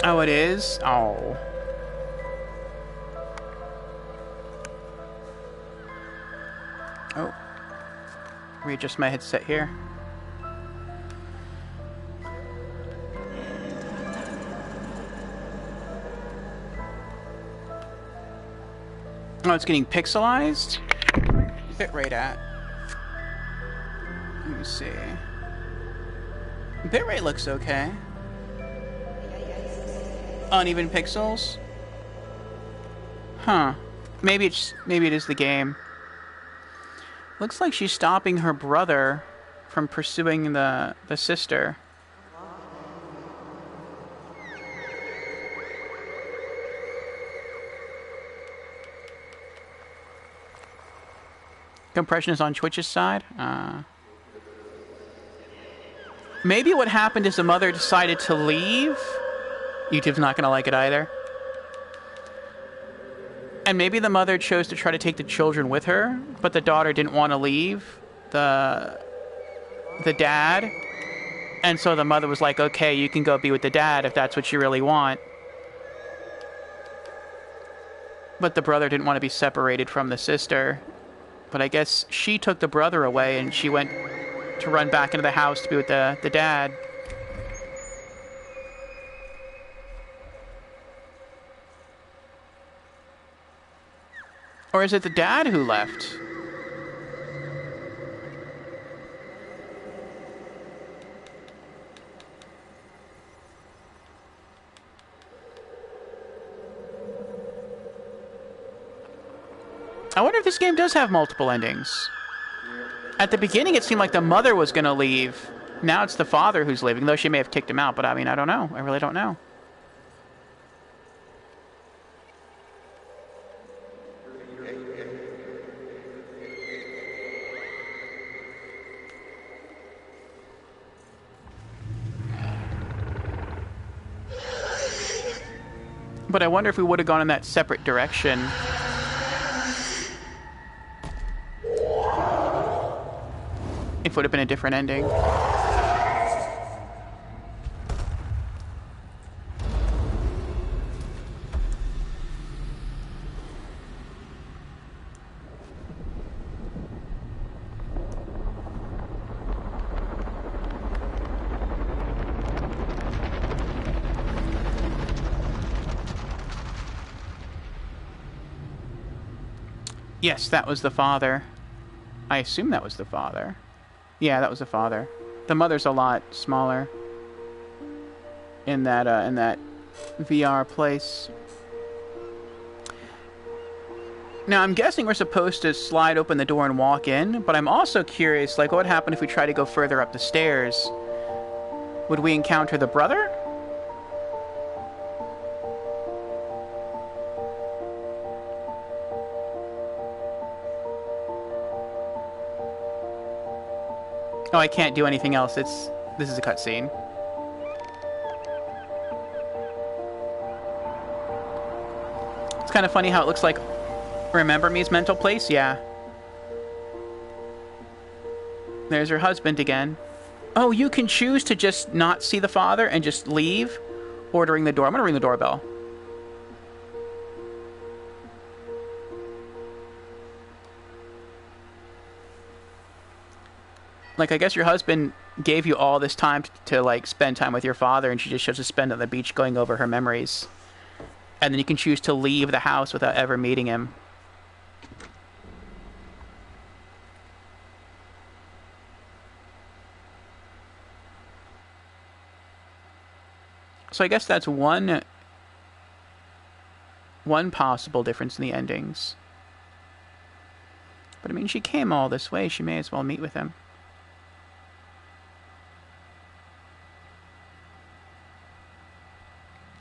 Oh, it is? Oh. Oh. Readjust my headset here. Oh, it's getting pixelized? Bitrate at? Let me see. Bitrate looks okay. Uneven pixels? Huh. Maybe it is the game. Looks like she's stopping her brother from pursuing the sister. Compression is on Twitch's side. Maybe what happened is the mother decided to leave. YouTube's not going to like it either. And maybe the mother chose to try to take the children with her, but the daughter didn't want to leave the dad. And so the mother was like, okay, you can go be with the dad if that's what you really want. But the brother didn't want to be separated from the sister. But I guess she took the brother away and she went to run back into the house to be with the dad. Or is it the dad who left? I wonder if this game does have multiple endings. At the beginning, it seemed like the mother was going to leave. Now it's the father who's leaving, though she may have kicked him out. But I mean, I don't know. I really don't know. But I wonder if we would have gone in that separate direction. If it would have been a different ending. Yes, that was the father. I assume that was the father. Yeah, that was the father. The mother's a lot smaller in that VR place. Now, I'm guessing we're supposed to slide open the door and walk in, but I'm also curious, like, what would happen if we try to go further up the stairs? Would we encounter the brother? Oh, I can't do anything else. This is a cutscene. It's kind of funny how it looks like Remember Me's mental place? Yeah. There's her husband again. Oh, you can choose to just not see the father and just leave? Ordering the door. I'm gonna ring the doorbell. Like, I guess your husband gave you all this time to like, spend time with your father, and she just chose to spend on the beach going over her memories. And then you can choose to leave the house without ever meeting him. So I guess that's one possible difference in the endings. But I mean, she came all this way. She may as well meet with him.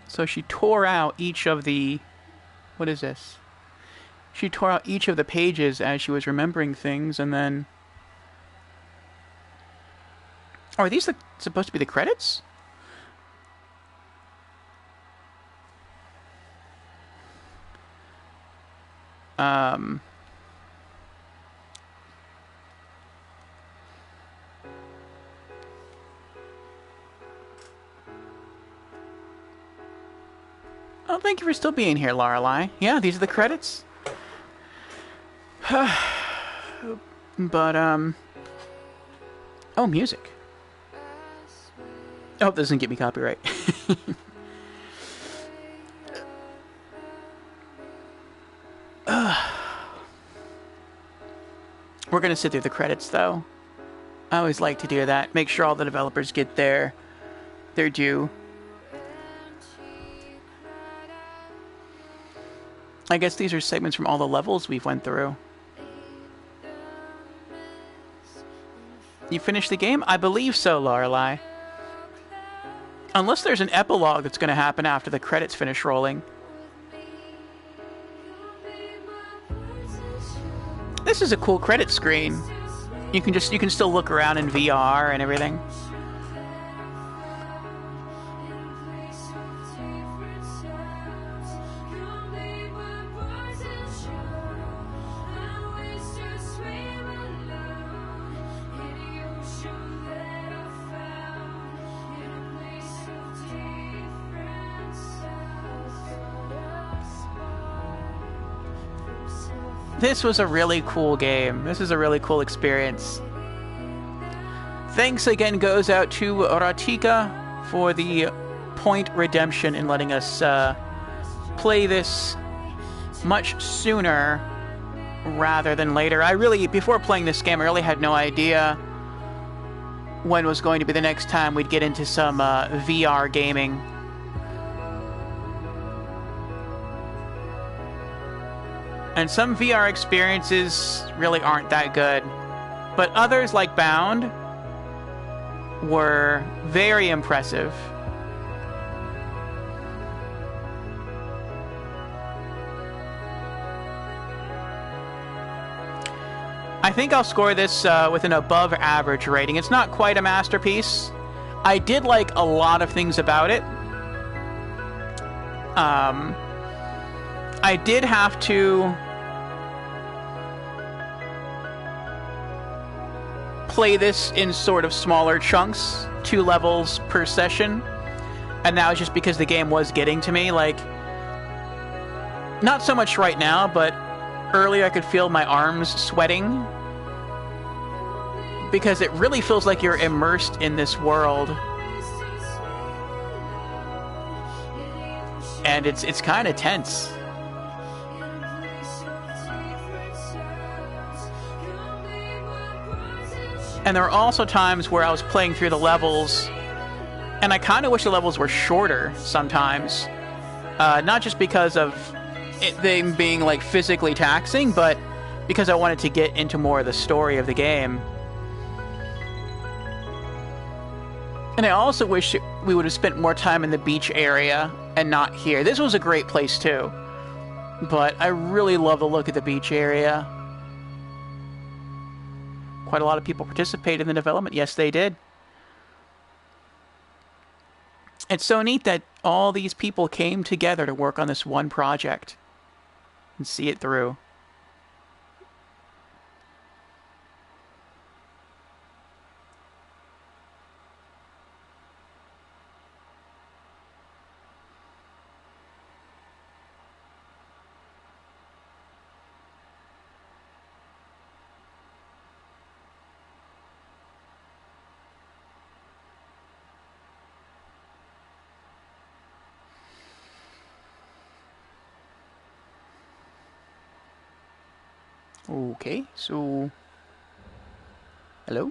So she tore out each of the... What is this? She tore out each of the pages as she was remembering things, and then... Oh, are these supposed to be the credits? Oh, thank you for still being here, Lorelei. Yeah, these are the credits. But, oh, music. I hope this doesn't get me copyright. We're gonna sit through the credits, though. I always like to do that. Make sure all the developers get their due. I guess these are segments from all the levels we've went through. You finished the game? I believe so, Lorelei. Unless there's an epilogue that's going to happen after the credits finish rolling. This is a cool credit screen. You can still look around in VR and everything. This was a really cool game. This is a really cool experience. Thanks again goes out to Ratika for the point redemption in letting us play this much sooner rather than later. Before playing this game, I really had no idea when was going to be the next time we'd get into some VR gaming. And some VR experiences really aren't that good. But others, like Bound, were very impressive. I think I'll score this with an above average rating. It's not quite a masterpiece. I did like a lot of things about it. I did have to play this in sort of smaller chunks, 2 levels per session, and that was just because the game was getting to me. Like, not so much right now, but earlier I could feel my arms sweating because it really feels like you're immersed in this world. And it's kind of tense. And there are also times where I was playing through the levels, and I kind of wish the levels were shorter sometimes. Not just because of them being like physically taxing, but because I wanted to get into more of the story of the game. And I also wish we would have spent more time in the beach area and not here. This was a great place too, but I really love the look of the beach area. Quite a lot of people participated in the development. Yes, they did. It's so neat that all these people came together to work on this one project and see it through. Okay, so... Hello?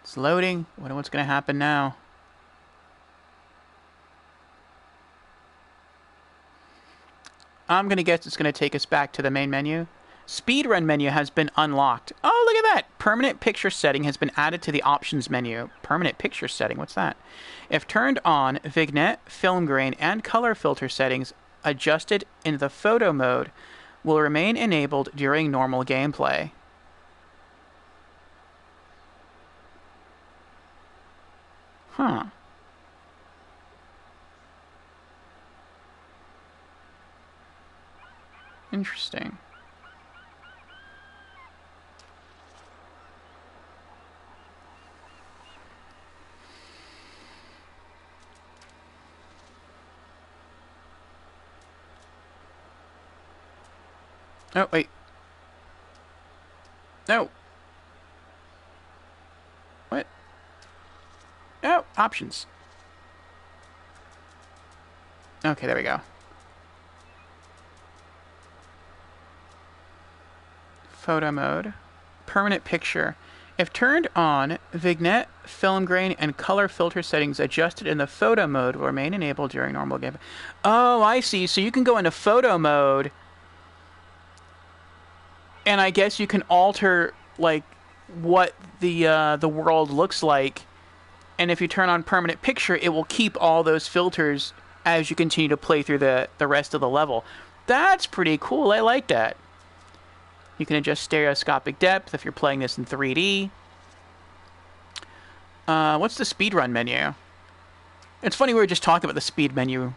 It's loading. I wonder what's going to happen now. I'm going to guess it's going to take us back to the main menu. Speedrun menu has been unlocked. Oh, look at that! Permanent picture setting has been added to the options menu. Permanent picture setting, what's that? If turned on, vignette, film grain, and color filter settings adjusted in the photo mode will remain enabled during normal gameplay. Huh. Interesting. Oh, wait. No. What? Oh, options. Okay, there we go. Photo mode. Permanent picture. If turned on, vignette, film grain, and color filter settings adjusted in the photo mode will remain enabled during normal gameplay. Oh, I see. So you can go into photo mode, and I guess you can alter like what the world looks like. And if you turn on permanent picture, it will keep all those filters as you continue to play through the rest of the level. That's pretty cool. I like that. You can adjust stereoscopic depth if you're playing this in 3D. What's the speedrun menu? It's funny, we were just talking about the speed menu,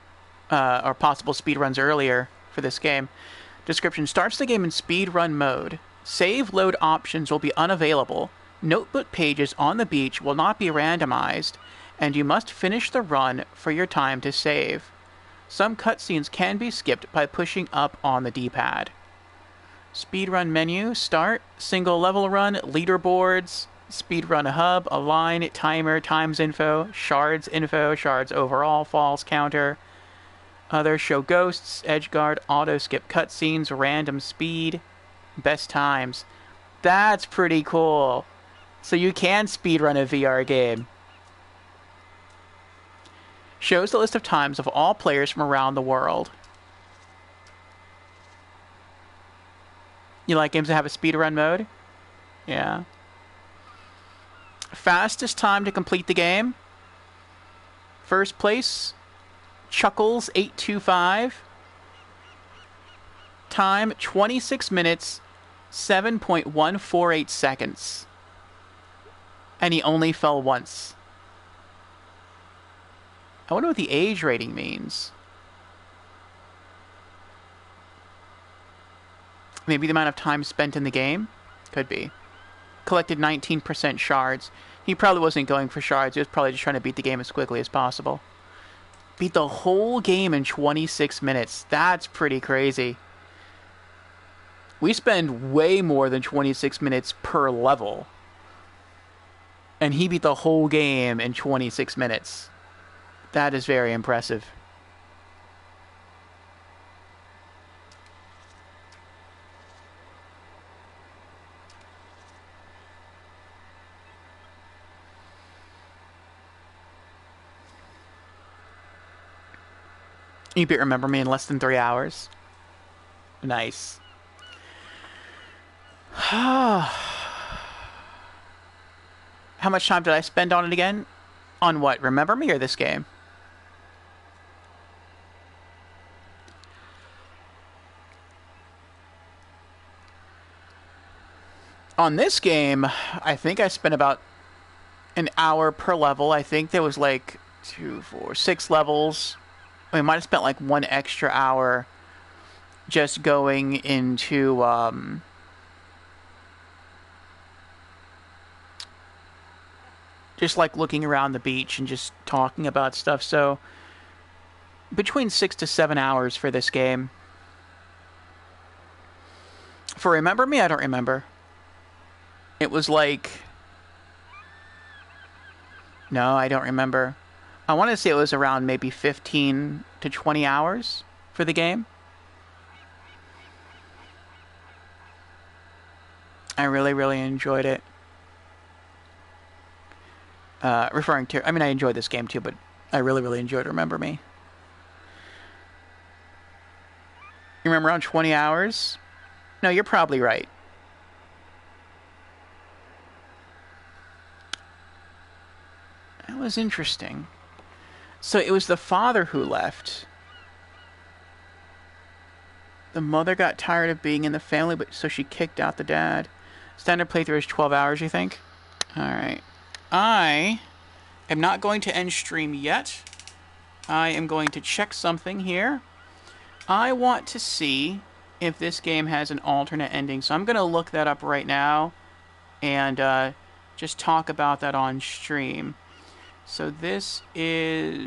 or possible speedruns earlier for this game. Description: starts the game in speedrun mode. Save load options will be unavailable. Notebook pages on the beach will not be randomized, and you must finish the run for your time to save. Some cutscenes can be skipped by pushing up on the D-pad. Speedrun menu, start, single level run, leaderboards, speedrun hub, align, timer, times info, shards overall, falls counter, other, show ghosts, edgeguard, auto skip cutscenes, random speed, best times. That's pretty cool. So you can speedrun a VR game. Shows the list of times of all players from around the world. You like games that have a speedrun mode? Yeah. Fastest time to complete the game. First place, Chuckles825. Time, 26 minutes, 7.148 seconds. And he only fell once. I wonder what the age rating means. Maybe the amount of time spent in the game? Could be. Collected 19% shards. He probably wasn't going for shards. He was probably just trying to beat the game as quickly as possible. Beat the whole game in 26 minutes. That's pretty crazy. We spend way more than 26 minutes per level. And he beat the whole game in 26 minutes. That is very impressive. You beat Remember Me in less than 3 hours. Nice. How much time did I spend on it again? On what? Remember Me or this game? On this game, I think I spent about an hour per level. I think there was like 2, 4, 6 levels. We might have spent like 1 extra hour just going into just like looking around the beach and just talking about stuff. So between 6 to 7 hours for this game. For Remember Me, I don't remember. It was like... No, I don't remember. I want to say it was around maybe 15 to 20 hours for the game. I really, really enjoyed it. Referring to... I mean, I enjoyed this game too, but I really, really enjoyed Remember Me. You remember around 20 hours? No, you're probably right. That was interesting. So it was the father who left. The mother got tired of being in the family, but so she kicked out the dad. Standard playthrough is 12 hours, you think? Alright. I am not going to end stream yet. I am going to check something here. I want to see if this game has an alternate ending. So I'm going to look that up right now and just talk about that on stream. So this is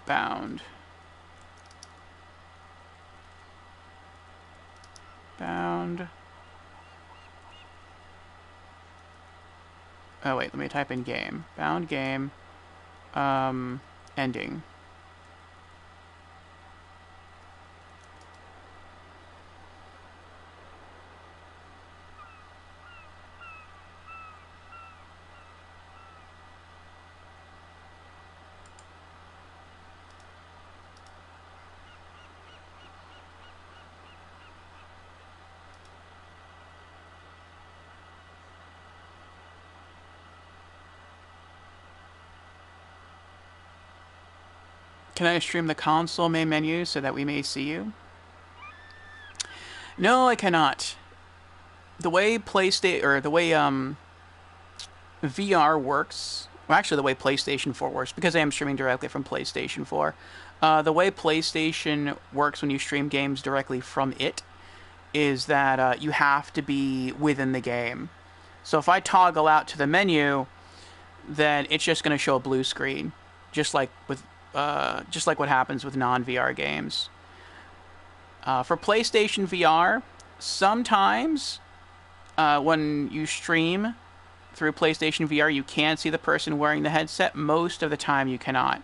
Bound. Bound. Oh wait, let me type in game. Bound game. Ending. Can I stream the console main menu so that we may see you? No, I cannot. The way PlayStation or the way VR works, well, actually the way PlayStation 4 works, because I am streaming directly from PlayStation 4. The way PlayStation works when you stream games directly from it is that you have to be within the game. So if I toggle out to the menu, then it's just going to show a blue screen, just like what happens with non-VR games. For PlayStation VR, sometimes when you stream through PlayStation VR, you can see the person wearing the headset. Most of the time, you cannot.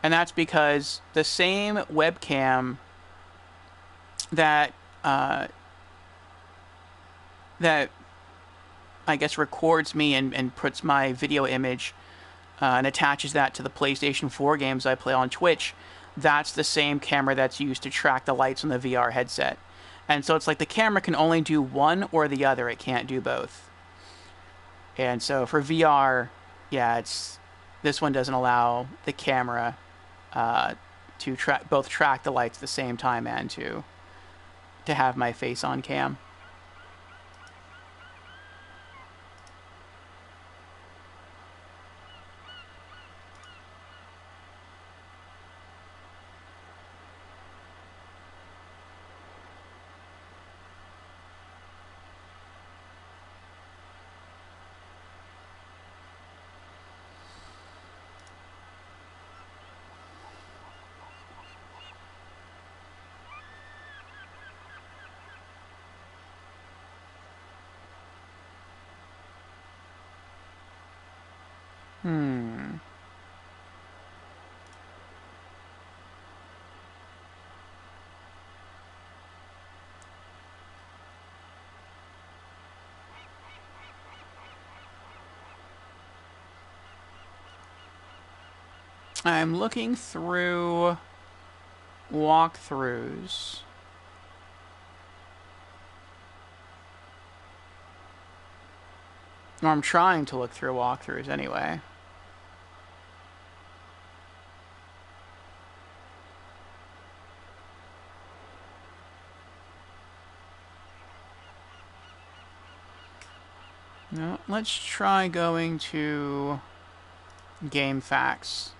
And that's because the same webcam that that I guess records me and puts my video image and attaches that to the PlayStation 4 games I play on Twitch, that's the same camera that's used to track the lights on the VR headset. And so it's like the camera can only do one or the other. It can't do both. And so for VR, yeah, this one doesn't allow the camera to both track the lights at the same time and to have my face on cam. I'm looking through walkthroughs. Or I'm trying to look through walkthroughs anyway. No, let's try going to GameFAQs.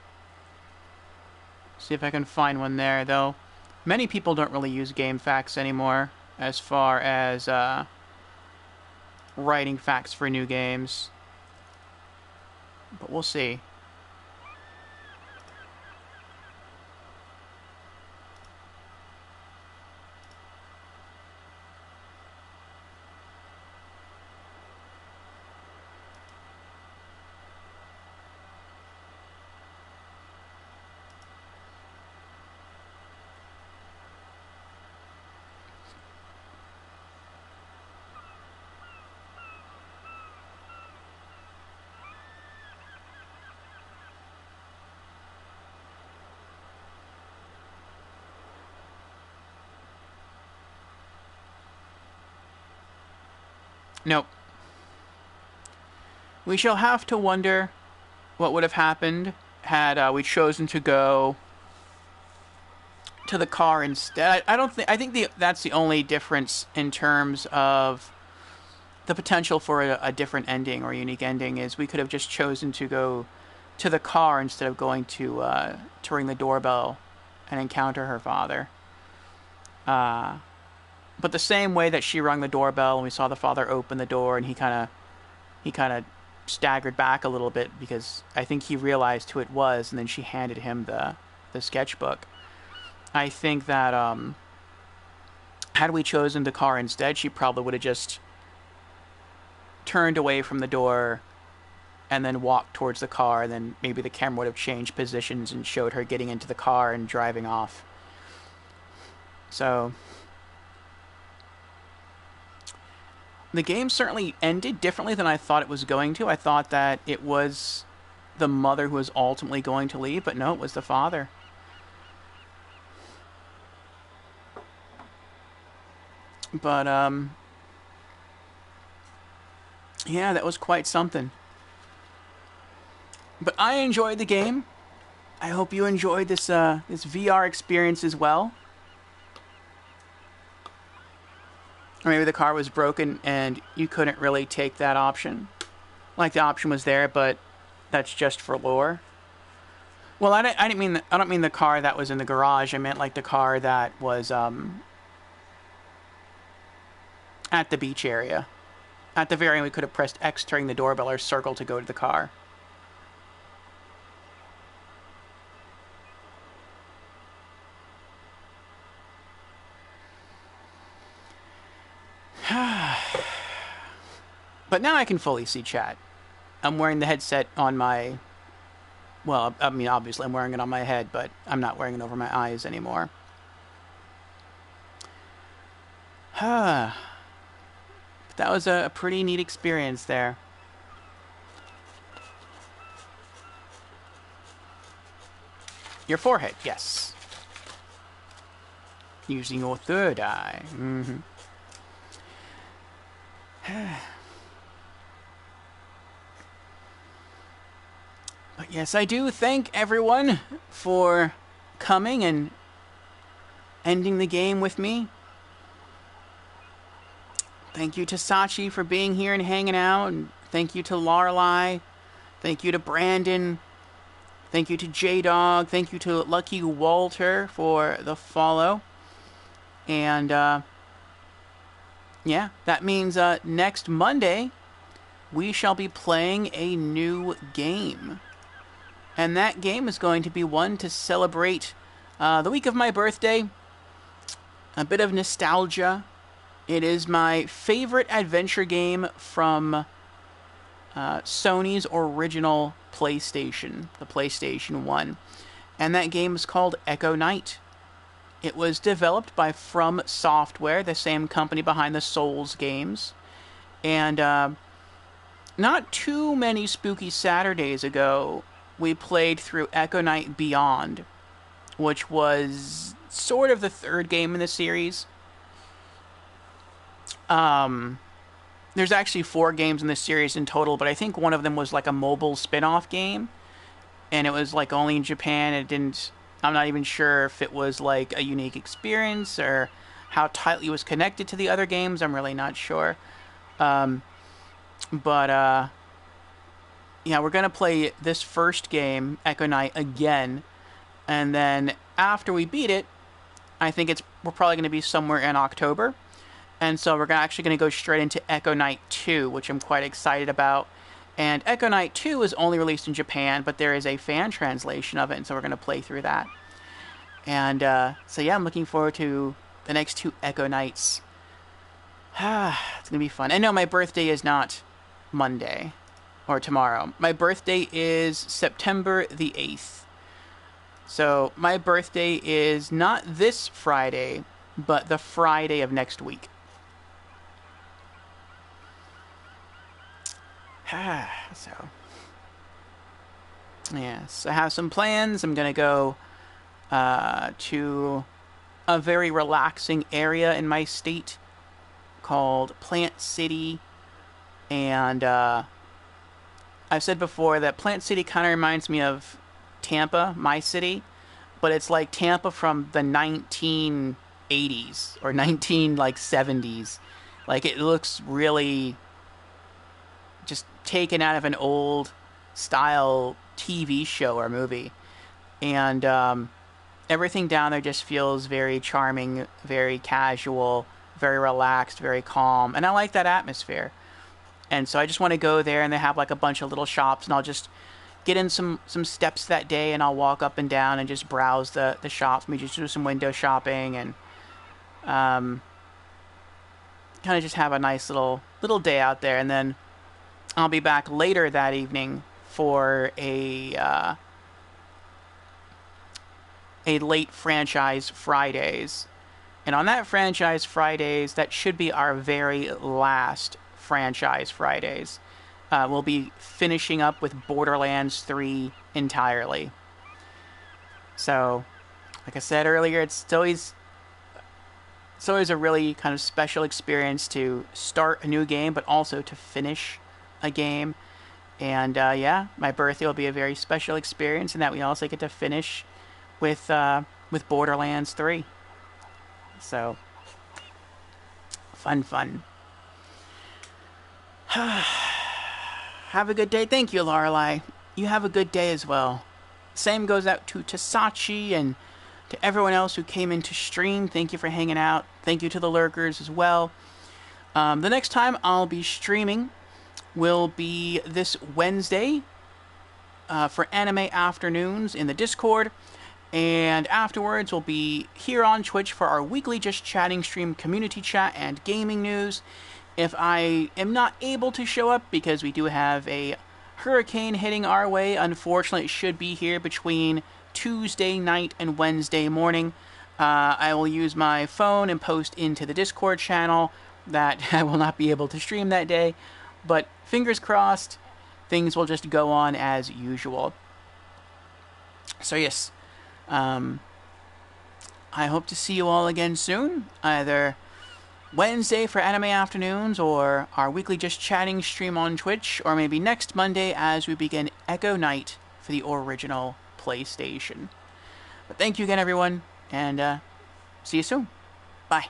See if I can find one there, though. Many people don't really use GameFAQs anymore as far as writing facts for new games. But we'll see. Nope. We shall have to wonder what would have happened had we chosen to go to the car instead. I don't think. I think that's the only difference in terms of the potential for a different ending or unique ending is we could have just chosen to go to the car instead of going to ring the doorbell and encounter her father. But the same way that she rung the doorbell and we saw the father open the door and he kind of staggered back a little bit because I think he realized who it was, and then she handed him the sketchbook. I think that had we chosen the car instead, she probably would have just turned away from the door and then walked towards the car, and then maybe the camera would have changed positions and showed her getting into the car and driving off. So the game certainly ended differently than I thought it was going to. I thought that it was the mother who was ultimately going to leave, but no, it was the father. But, yeah, that was quite something. But I enjoyed the game. I hope you enjoyed this VR experience as well. Or maybe the car was broken and you couldn't really take that option. Like the option was there, but that's just for lore. Well, I don't mean the car that was in the garage. I meant like the car that was at the beach area. At the very end, we could have pressed X to ring the doorbell or circle to go to the car. But now I can fully see chat. I'm wearing the headset on my... Well, I mean, obviously I'm wearing it on my head, but I'm not wearing it over my eyes anymore. That was a pretty neat experience there. Your forehead, yes. Using your third eye. Mm-hmm. But yes, I do thank everyone for coming and ending the game with me. Thank you to Sachi for being here and hanging out. And thank you to Lorelei. Thank you to Brandon. Thank you to J-Dog. Thank you to Lucky Walter for the follow. And, yeah, that means next Monday we shall be playing a new game. And that game is going to be one to celebrate the week of my birthday. A bit of nostalgia. It is my favorite adventure game from Sony's original PlayStation, the PlayStation 1. And that game is called Echo Knight. It was developed by From Software, the same company behind the Souls games. And not too many Spooky Saturdays ago, we played through Echo Knight Beyond, which was sort of the third game in the series. There's actually 4 games in the series in total, but I think one of them was like a mobile spin-off game, and it was like only in Japan. I'm not even sure if it was like a unique experience or how tightly it was connected to the other games. I'm really not sure. But yeah, we're going to play this first game, Echo Knight, again. And then after we beat it, I think we're probably going to be somewhere in October. And so we're actually going to go straight into Echo Knight 2, which I'm quite excited about. And Echo Knight 2 is only released in Japan, but there is a fan translation of it, and so we're going to play through that. And so yeah, I'm looking forward to the next 2 Echo Knights. It's going to be fun. And no, my birthday is not Monday or tomorrow. My birthday is September the 8th. So my birthday is not this Friday, but the Friday of next week. So, yes, I have some plans. I'm going to go to a very relaxing area in my state called Plant City. And I've said before that Plant City kind of reminds me of Tampa, my city, but it's like Tampa from the 1980s or 70s. Like, it looks really just taken out of an old style TV show or movie. And everything down there just feels very charming, very casual, very relaxed, very calm. And I like that atmosphere. And so I just want to go there, and they have like a bunch of little shops, and I'll just get in some steps that day, and I'll walk up and down and just browse the shops. Maybe just do some window shopping, and kind of just have a nice little day out there. And then I'll be back later that evening for a late Franchise Fridays. And on that Franchise Fridays, that should be our very last Franchise Fridays. We'll be finishing up with Borderlands 3 entirely. So, like I said earlier, it's always a really kind of special experience to start a new game, but also to finish a game. And yeah, my birthday will be a very special experience in that we also get to finish with Borderlands 3. So, fun. Have a good day. Thank you, Lorelei. You have a good day as well. Same goes out to Tasachi and to everyone else who came in to stream. Thank you for hanging out. Thank you to the lurkers as well. The next time I'll be streaming will be this Wednesday for Anime Afternoons in the Discord. And afterwards, we'll be here on Twitch for our weekly Just Chatting stream, community chat, and gaming news. If I am not able to show up because we do have a hurricane hitting our way, unfortunately it should be here between Tuesday night and Wednesday morning. I will use my phone and post into the Discord channel that I will not be able to stream that day. But fingers crossed, things will just go on as usual. So yes, I hope to see you all again soon, either Wednesday for Anime Afternoons or our weekly Just Chatting stream on Twitch, or maybe next Monday as we begin Echo Knight for the original PlayStation. But thank you again, everyone, and see you soon. Bye.